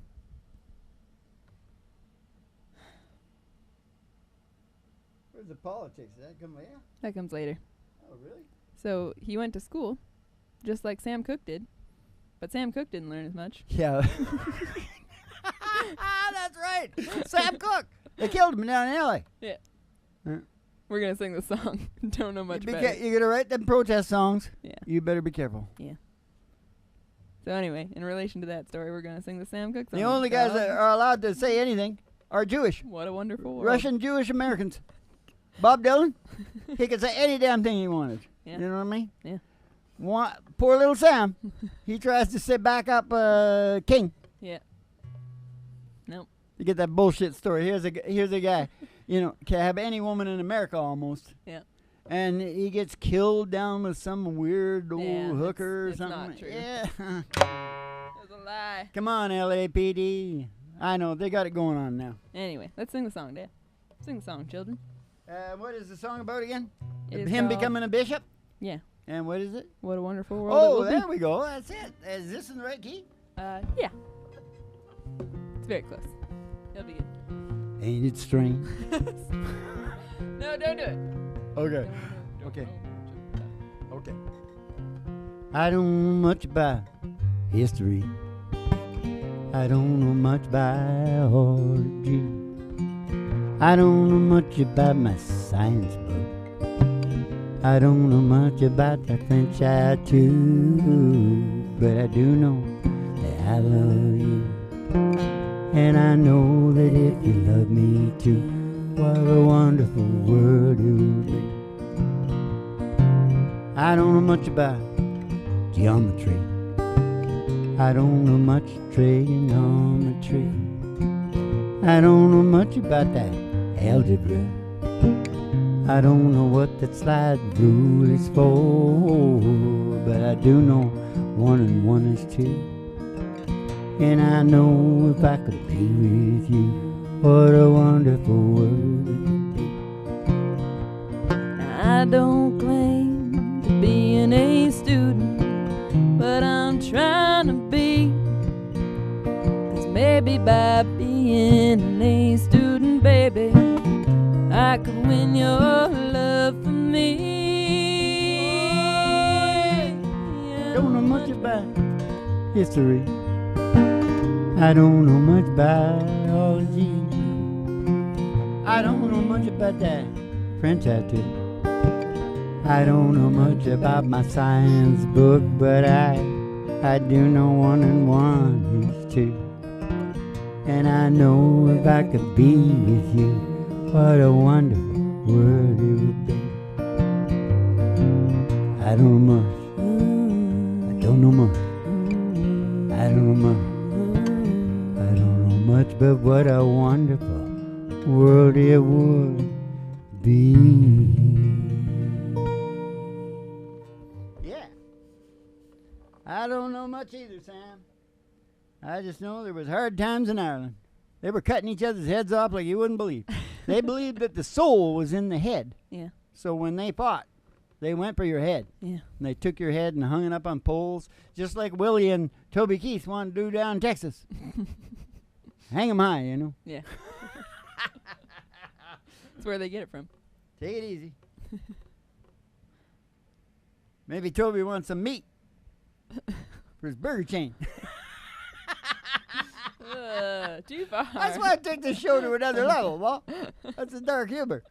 Where's the politics? Does that come later? That comes later. Oh, really? So he went to school, just like Sam Cooke did. But Sam Cooke didn't learn as much. Yeah. That's right. Sam Cooke. They killed him down in L.A. Yeah. Yeah. We're going to sing the song. Don't know much about it. You're going to write them protest songs. Yeah. You better be careful. Yeah. So anyway, in relation to that story, we're going to sing the Sam Cooke song. The only guys that are allowed to say anything are Jewish. What a wonderful world. Russian Jewish Americans. Bob Dylan, he could say any damn thing he wanted. Yeah. You know what I mean? Yeah. Poor little Sam. He tries to sit back up King. Yeah. Nope. You get that bullshit story. Here's a guy, you know, can have any woman in America almost. Yeah. And he gets killed down with some weird old hooker or that's something. not true. Yeah. It was a lie. Come on, LAPD. I know, they got it going on now. Anyway, let's sing the song, Dad. Sing the song, children. What is the song about again? It is Him called- becoming a bishop? Yeah. And what is it? What a wonderful world Oh, it will there we go. That's it. Is this in the right key? be. Yeah. It's very close. It'll be good. Ain't it strange? No, don't do it. Okay. Don't, Okay. don't. Okay. I don't know much about history. I don't know much biology. I don't know much about my science book. I don't know much about the French I too, but I do know that I love you. And I know that if you love me too, what a wonderful world it would be. I don't know much about geometry. I don't know much trigonometry. I don't know much about that algebra. I don't know what that slide rule is for, but I do know 1 and 1 is 2. And I know if I could be with you, what a wonderful world it would be. I don't claim to be an A student, but I'm trying to be. 'Cause maybe by being an A student, baby, I could win your love for me. Don't know much about history. I don't know much biology. I don't know much about that French I do. I don't know much about my science book, but I do know 1 and 1 is 2. And I know if I could be with you, what a wonderful world it would be. I don't know much. I don't know much. I don't know much. I don't know much, but what a wonderful world it would be. Yeah. I don't know much either, Sam. I just know there was hard times in Ireland. They were cutting each other's heads off like you wouldn't believe. They believed that the soul was in the head. Yeah. So when they fought, they went for your head. Yeah. And they took your head and hung it up on poles, just like Willie and Toby Keith wanted to do down in Texas. Hang 'em high, you know. Yeah. That's where they get it from. Take it easy. Maybe Toby wants some meat for his burger chain. Too far. That's why I take this show to another level, well. That's the dark humor.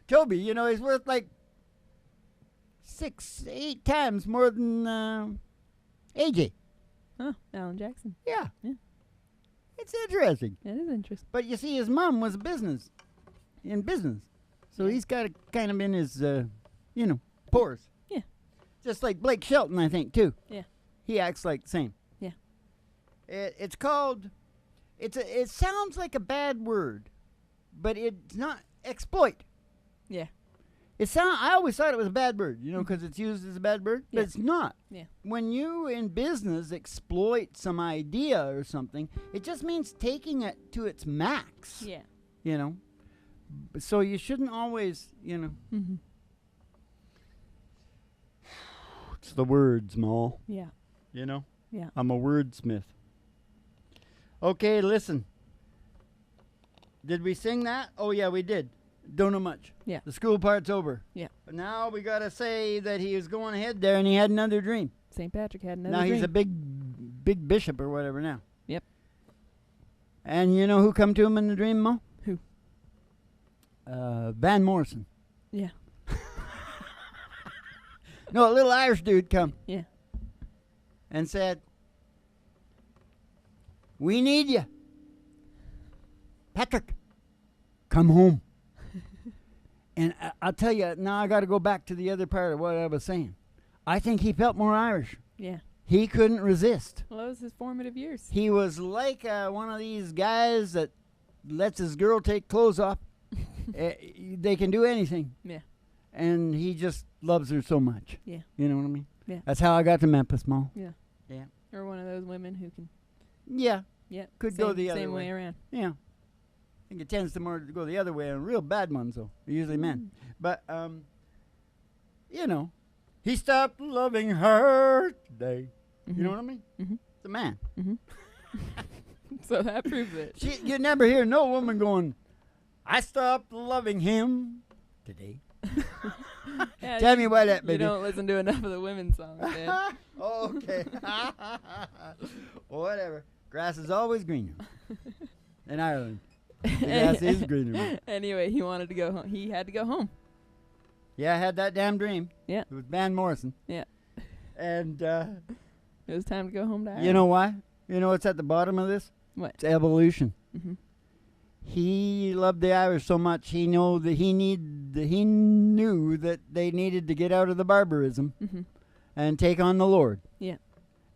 Toby, you know, he's worth like 6, 8 times more than AJ. Oh, Alan Jackson. Yeah. Yeah. It's interesting. That is interesting. But you see, his mom was in business. So Yeah. he's got it kind of in his, pores. Yeah. Just like Blake Shelton, I think, too. Yeah. He acts like the same. Yeah. It's called it sounds like a bad word, but it's not. Exploit. Yeah. I always thought it was a bad word, because it's used as a bad word, but Yeah. it's not. Yeah. When you in business exploit some idea or something, it just means taking it to its max. Yeah. So you shouldn't always, Mm-hmm. It's the words, Maul. Yeah. Yeah. I'm a wordsmith. Okay, listen. Did we sing that? Oh, yeah, we did. Don't know much. Yeah. The school part's over. Yeah. But now we got to say that he was going ahead there and he had another dream. St. Patrick had another Now dream. he's a big bishop or whatever now. Yep. And you know who come to him in the dream, Mo? Who? Van Morrison. Yeah. No, a little Irish dude come. Yeah. And said, "We need you. Patrick, come home." And I'll tell you, now I got to go back to the other part of what I was saying. I think he felt more Irish. Yeah. He couldn't resist. Well, that was his formative years. He was like one of these guys that lets his girl take clothes off. They can do anything. Yeah. And he just loves her so much. Yeah. You know what I mean? Yeah. That's how I got to Memphis, Mo. Yeah. Yeah. Or one of those women who can. Yeah. Yeah. Could go the other same way. way around. Yeah. I think it tends to more to go the other way on real bad ones, though. They're usually men. But, he stopped loving her today. Mm-hmm. You know what I mean? Mm-hmm. It's a man. Mm-hmm. So that proves it. You never hear no woman going, "I stopped loving him today." Yeah, Tell me why that, you baby. don't listen to enough of the women's songs, man. Okay. Whatever. Grass is always greener. In Ireland. The grass is greener. Anyway, he wanted to go home. He had to go home. Yeah, I had that damn dream. Yeah. It was Van Morrison. Yeah. And It was time to go home to Ireland. you know why? You know what's at the bottom of this? What? It's evolution. Mm-hmm. He loved the Irish so much he knew that they needed to get out of the barbarism Mm-hmm. and take on the Lord. Yeah.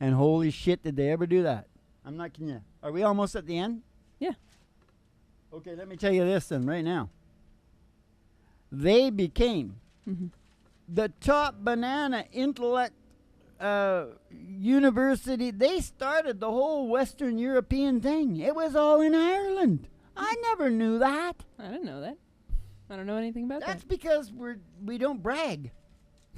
And holy shit, did they ever do that? I'm not kidding you. Are we almost at the end? Yeah. Okay, let me tell you this then right now. They became Mm-hmm. the top banana intellect university. They started the whole Western European thing. It was all in Ireland. I never knew that. I didn't know that. I don't know anything about That's that. because we don't brag.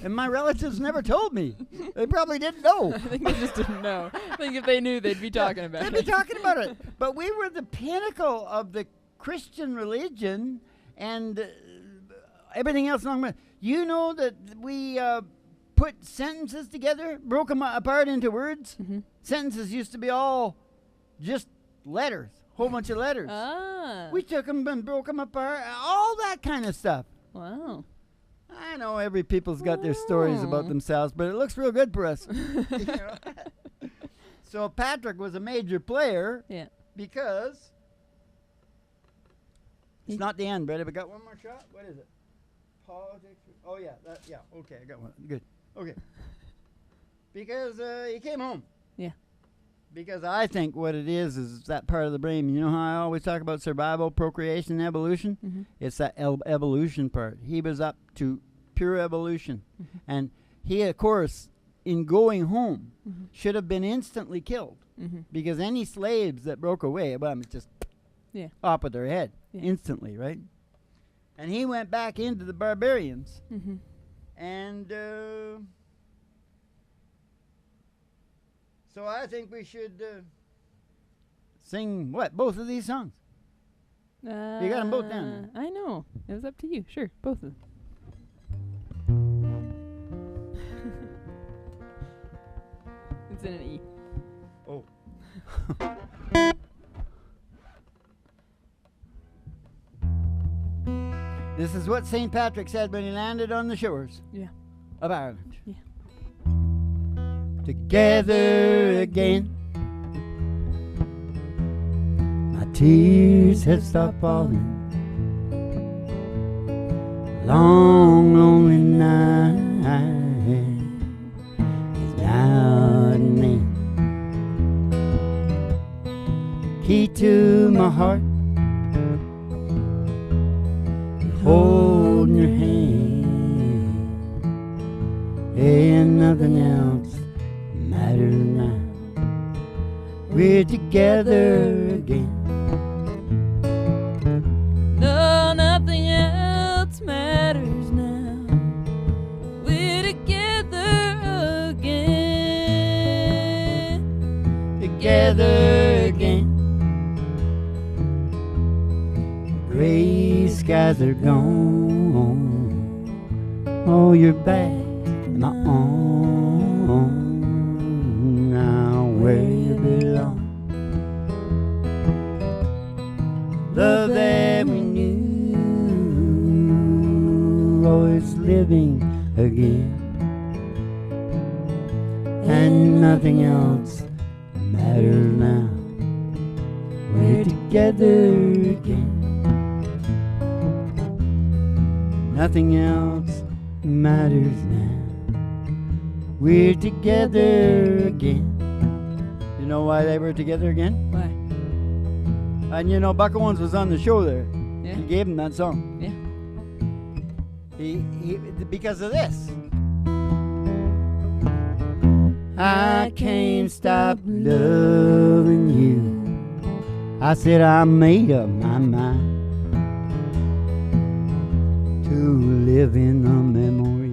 And my relatives never told me. They probably didn't know. I think they just didn't know. I think if they knew, they'd be talking about They'd it. be talking about it. But we were the pinnacle of the Christian religion and everything else along with. You know that we put sentences together, broke them apart into words. Mm-hmm. Sentences used to be all just letters, whole bunch of letters. Ah. We took them and broke them apart, all that kind of stuff. Wow. I know every people's got their stories about Oh. themselves, but it looks real good for us. You know? So Patrick was a major player Yeah. because He- it's not the end, Brett. Have I got one more shot? What is it? Politics. Oh yeah, yeah. Okay, I got one. Good. Okay. Because he came home. Yeah. Because I think what it is that part of the brain. You know how I always talk about survival, procreation, evolution? Mm-hmm. It's that evolution part. He was up to pure evolution. Mm-hmm. And he, of course, in going home, Mm-hmm. should have been instantly killed. Mm-hmm. Because any slaves that broke away, well, it's just Yeah. off with their head Yeah. instantly, right? And he went back into the barbarians. Mm-hmm. And so I think we should sing, what, both of these songs? You got 'em both down I know. It was up to you. Sure. Both of them. It's in an E. Oh. This is what St. Patrick said when he landed on the shores Yeah. of Ireland. Yeah. Together again. My tears have stopped falling. Long, lonely night is now at an end. key to my heart, holding your hand, and nothing else matters now. We're together again. No, nothing else matters now. We're together again. Together again. Gray skies are gone. Oh, you're back in my arms. Now where you belong. Love that we knew, oh, it's living again. And nothing else matters now. We're together again. Nothing else matters now. We're together again. You know why they were together again? Why? And you know, Buck Owens was on the show there. Yeah. He gave him that song. Yeah. He because of this. I can't stop loving you. I said I made up my mind to live in the memory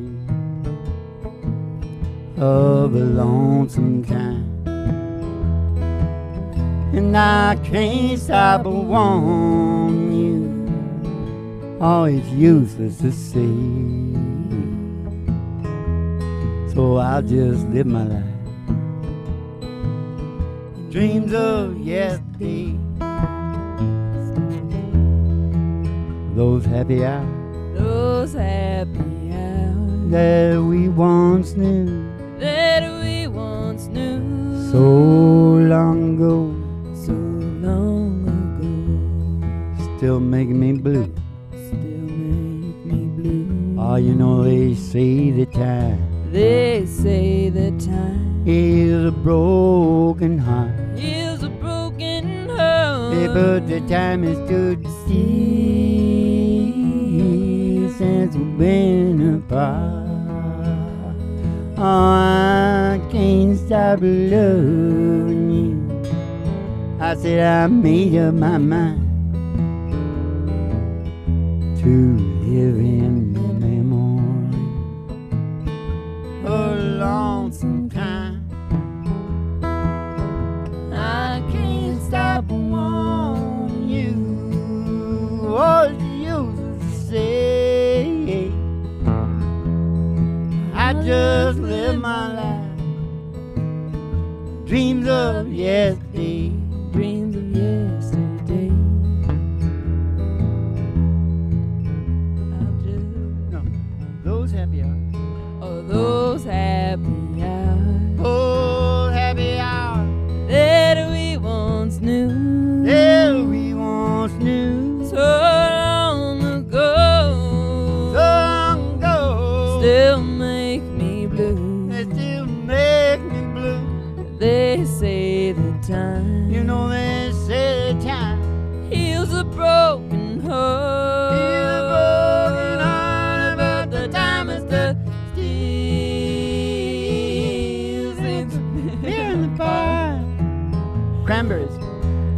of a lonesome time. And I can't stop wanting you. Oh, it's useless to say. So I'll just live my life. Dreams of yesterday, those happy hours, Those happy hours that we once knew, that we once knew so long ago, so long ago, still making me blue. still make me blue. Oh, you know they say the time They say the time is a broken heart. is a broken heart. Yeah, but the time is stood still since we've been apart. Oh, I can't stop loving you. I said I made up my mind to live in the memory of a lonesome time. I can't stop wanting you. What you say? I just live my life. Dreams of yesterday. Dreams of yesterday. I'll just No, those happy hours. oh, those happy hours Oh, happy hours that we once knew that we once knew so long ago. so long ago. Still make me blue. They still make me blue. They say the time You know they say the time heals a broken heart. is a broken heart, but the time is stood still since here in the fire. Cranberries.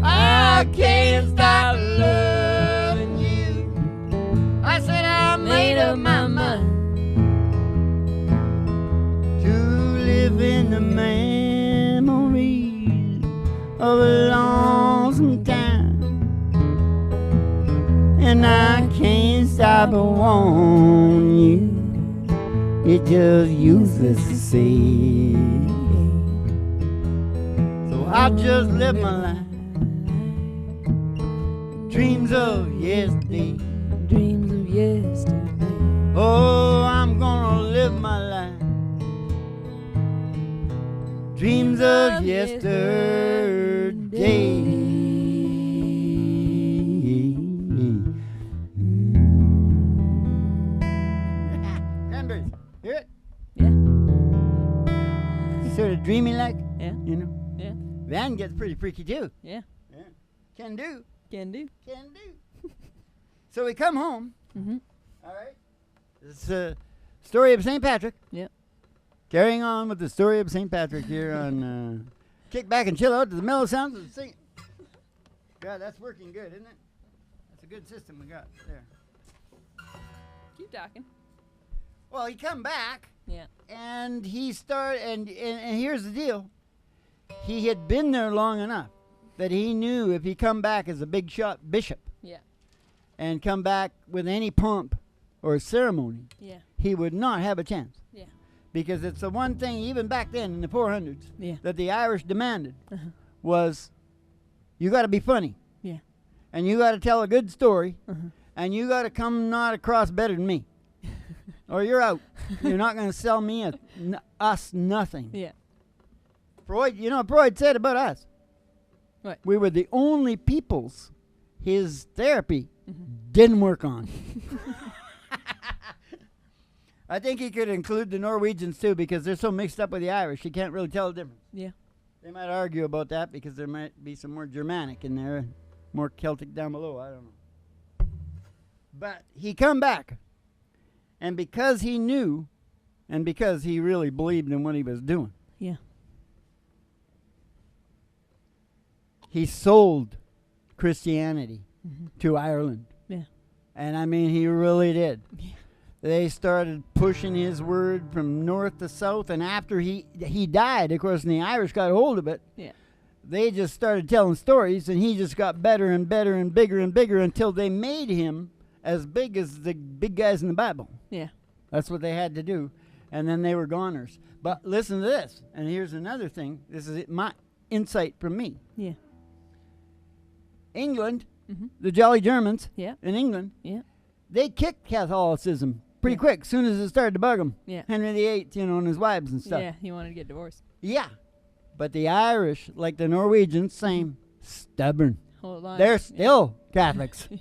I can't stop loving you. I said I made up my mind to live in the memories of a lonesome time. And I can't stop wanting you. It's just useless to say. So I'll just live my life. Dreams of yesterday. Dreams of yesterday. Oh, I'm gonna live my life. Dreams of yesterday. Cranberries, hear it? Yeah. Sort of dreamy like, Yeah. you know. Yeah. Van gets pretty freaky too. Yeah. Yeah. Can do. Can do. Can do. So we come home. Mm-hmm. All right. It's a story of St. Patrick. Yep. Carrying on with the story of St. Patrick here on Kick Back and Chill Out to the mellow sounds of singing. God, that's working good, isn't it? That's a good system we got there. Keep talking. Well, he come back. Yeah. And he started, and here's the deal. He had been there long enough that he knew if he come back as a big shot bishop Yeah. and come back with any pomp or ceremony, Yeah. he would not have a chance. Yeah. Because it's the one thing, even back then in the 400s, Yeah. that the Irish demanded Uh-huh. was, you got to be funny. Yeah. And you got to tell a good story. Uh-huh. And you got to come not across better than me. Or you're out. You're not going to sell me us nothing. Yeah. Freud, you know what Freud said about us? What? We were the only peoples his therapy didn't work on. I think he could include the Norwegians too because they're so mixed up with the Irish. You can't really tell the difference. Yeah. They might argue about that because there might be some more Germanic in there, more Celtic down below. I don't know. But he come back. And because he knew, and because he really believed in what he was doing, Yeah. he sold Christianity Mm-hmm. to Ireland. Yeah. And I mean, he really did. Yeah. They started pushing his word from north to south, and after he died, of course, and the Irish got hold of it, Yeah. they just started telling stories, and he just got better and better and bigger until they made him as big as the big guys in the Bible. Yeah. That's what they had to do, and then they were goners. But listen to this, and here's another thing. This is my insight from me. Yeah. England, Mm-hmm. the Jolly Germans Yeah. in England, Yeah. they kicked Catholicism pretty Yeah. quick, as soon as it started to bug them. Yeah. Henry VIII, and his wives and stuff. Yeah. He wanted to get divorced. Yeah. But the Irish, like the Norwegians, same, stubborn. Hold on. They're Yeah. still Catholics. Yeah.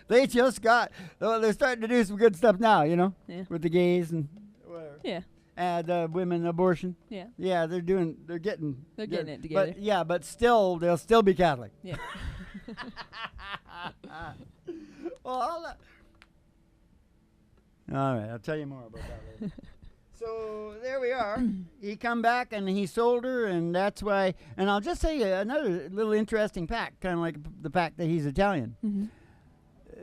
They just got, well, they're starting to do some good stuff now, Yeah. with the gays and whatever. Yeah. And women abortion. Yeah. Yeah, they're getting They're getting it together. But yeah, but still, they'll still be Catholic. Yeah. Well, all right, I'll tell you more about that later. So there we are. He come back and he sold her, and that's why. And I'll just say another little interesting fact, kind of like the fact that he's Italian. Mm-hmm.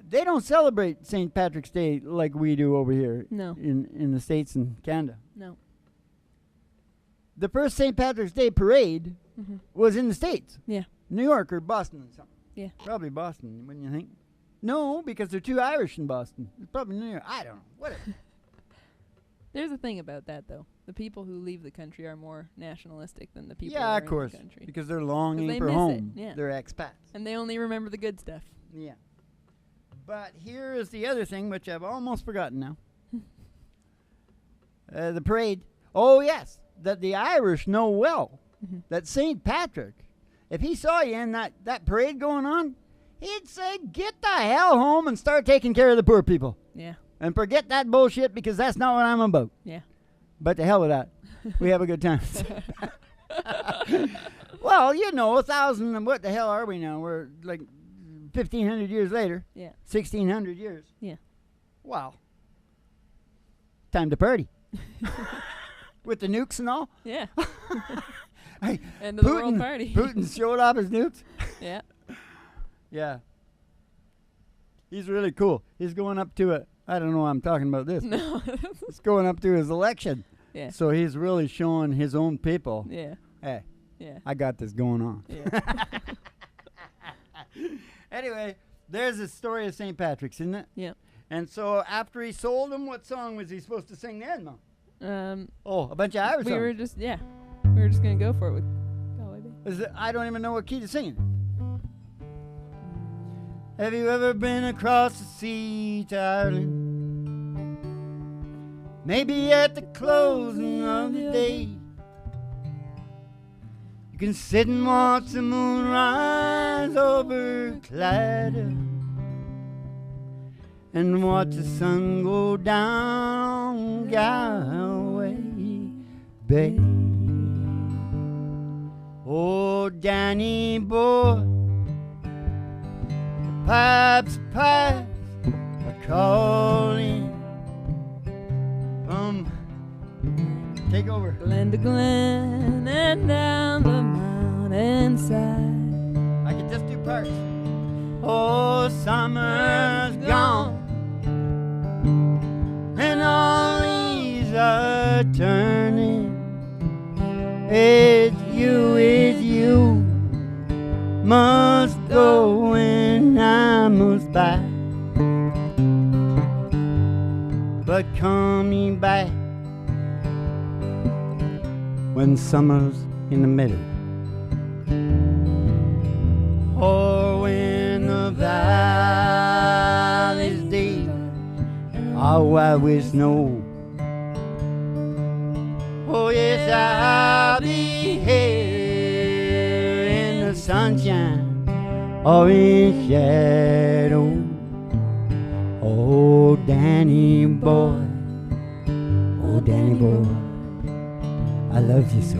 They don't celebrate St. Patrick's Day like we do over here No. in the States and Canada. No. The first St. Patrick's Day parade Mm-hmm. was in the States. Yeah. New York or Boston or something. Yeah. Probably Boston, wouldn't you think? No, because they're too Irish in Boston. It's probably New York. I don't know. Whatever. There's a thing about that, though. The people who leave the country are more nationalistic than the people who Yeah, are of course. in the country. Because they're longing they for miss it, home. yeah. They're expats. And they only remember the good stuff. Yeah. But here is the other thing, which I've almost forgotten now. The parade. Oh, yes. That the Irish know well Mhm. that St. Patrick, if he saw you in that parade going on, he'd say, get the hell home and start taking care of the poor people. Yeah. And forget that bullshit because that's not what I'm about. Yeah. But to hell with that. We have a good time. Well, 1,000 and what the hell are we now? We're like 1,500 years later. Yeah. 1,600 years. Yeah. Wow. Time to party. With the nukes and all. Yeah. Hey, End of the world party. Putin showed off his nukes. Yeah. Yeah. He's really cool. He's going up to it. I don't know why I'm talking about this. No. He's going up to his election. Yeah. So he's really showing his own people, Yeah. hey, Yeah. I got this going on. Yeah. Anyway, there's the story of St. Patrick's, isn't it? Yeah. And so after he sold him, what song was he supposed to sing then, Mom? Oh, a bunch of Irish We songs. were just we were just gonna go for it with Galway Bay. I don't even know what key to sing it. Have you ever been across the sea to Ireland? Maybe at the closing of the day. You can sit and watch the moon rise over Clyde and watch the sun go down Galway Bay. Oh, Danny boy, pipes are calling. Take over. Glen to glen and down the mountainside. I can just do parts. Oh, summer's gone, and all leaves are turning. It's you must go and I must buy. But coming back when summer's in the middle, or when the valley's deep, oh, I wish snow. Oh, yes, I'll be here in the sunshine or in shadow. Oh, Danny boy, oh, Danny boy, I love you so.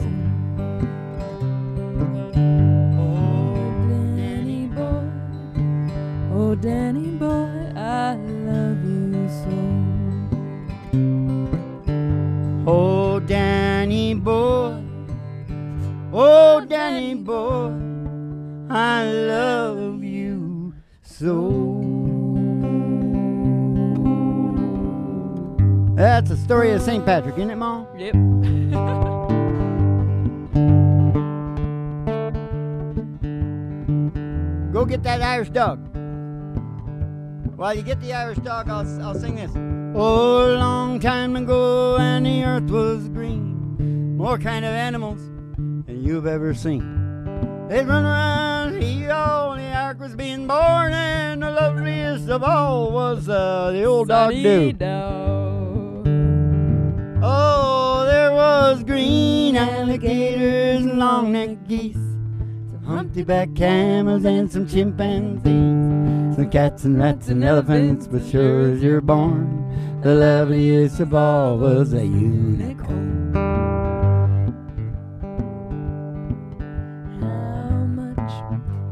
Oh, Danny boy, I love you so. Oh, Danny boy, oh, Danny boy, I love you so. That's the story of St. Patrick, isn't it, Mom? Yep. Go get that Irish dog. While you get the Irish dog, I'll sing this. Oh, a long time ago, and the earth was green. More kind of animals than you've ever seen. They'd run around here, all the ark was being born, and the loveliest of all was the old dog dude. Oh, there was green alligators and long-necked geese, some humpty-back camels and some chimpanzees, some cats and rats and elephants, but sure as you're born, the loveliest of all was a unicorn. How much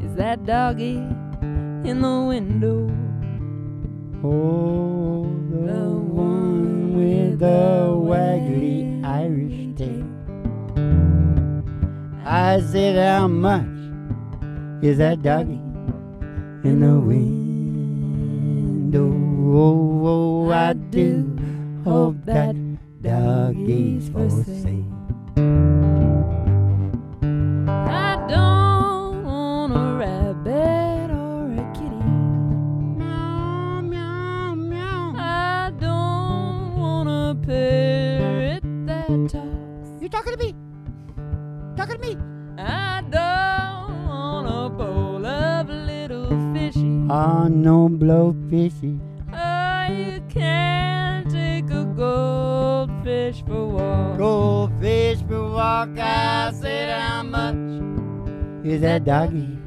is that doggy in the window? Oh, the one with the waggly Irish tail. I said, how much is that doggy in the window? Oh, I do hope that doggy's for sale. I don't want a rabbit or a kitty. Meow, meow, meow. I don't want a parrot that talks. You talking to me? Talking to me? I don't want a bowl of little fishy. Oh, no blowfishy. Oh, you can't take a goldfish for a walk. Goldfish for walk. I said, how much is that doggy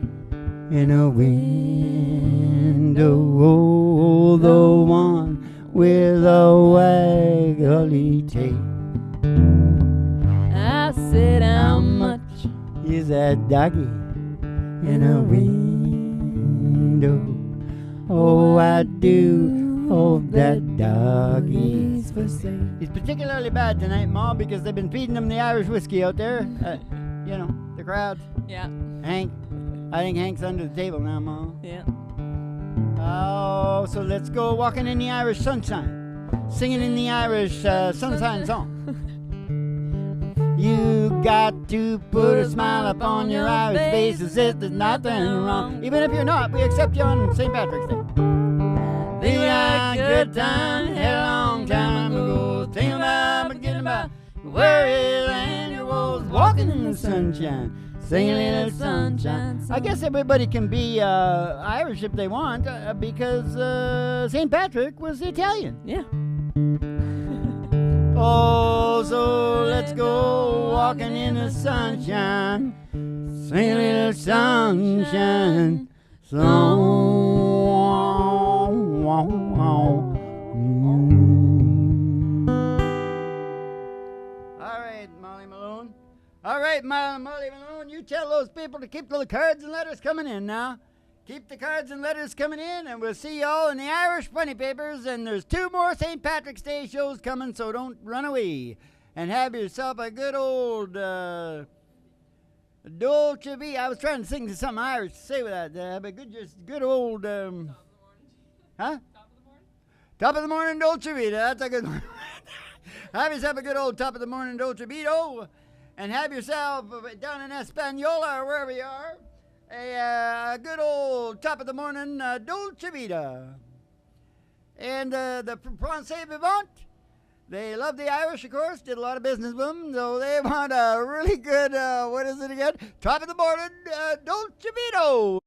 in a window? Oh, the one with a waggly tail. I said, how much is that doggy in a window? Oh, I do hope that doggy's for sale. He's particularly bad tonight, Ma, because they've been feeding him the Irish whiskey out there. You know, the crowd. Yeah. Hank. I think Hank's under the table now, Ma. Yeah. Oh, so let's go walking in the Irish sunshine, singing in the Irish sunshine song. You got to put a smile upon your Irish face as if there's nothing wrong. Even if you're not, we accept you on St. Patrick's Day. We had a good time, had a long time ago. Thinking about forgetting about worries and your woes. Walking in the sunshine, singing in the sunshine. I guess everybody can be Irish if they want, because St. Patrick was Italian. Yeah. Oh, so let's go walking in the sunshine, singing in the sunshine song. All right, Molly Malone. All right, Molly Malone, you tell those people to keep the cards and letters coming in now. Keep the cards and letters coming in, and we'll see y'all in the Irish Funny Papers. And there's 2 more St. Patrick's Day shows coming, so don't run away. And have yourself a good old Dolce Vita. I was trying to sing something Irish to say with that. Have a good old, huh? Top of the morning Dolce Vita. That's a good one. Have yourself a good old top of the morning Dolce Vita. And have yourself down in Espanola or wherever you are. A good old top of the morning Dolce Vita. And the Francais Vivant, they love the Irish, of course, did a lot of business with them, so they want a really good, what is it again? Top of the morning Dolce Vita.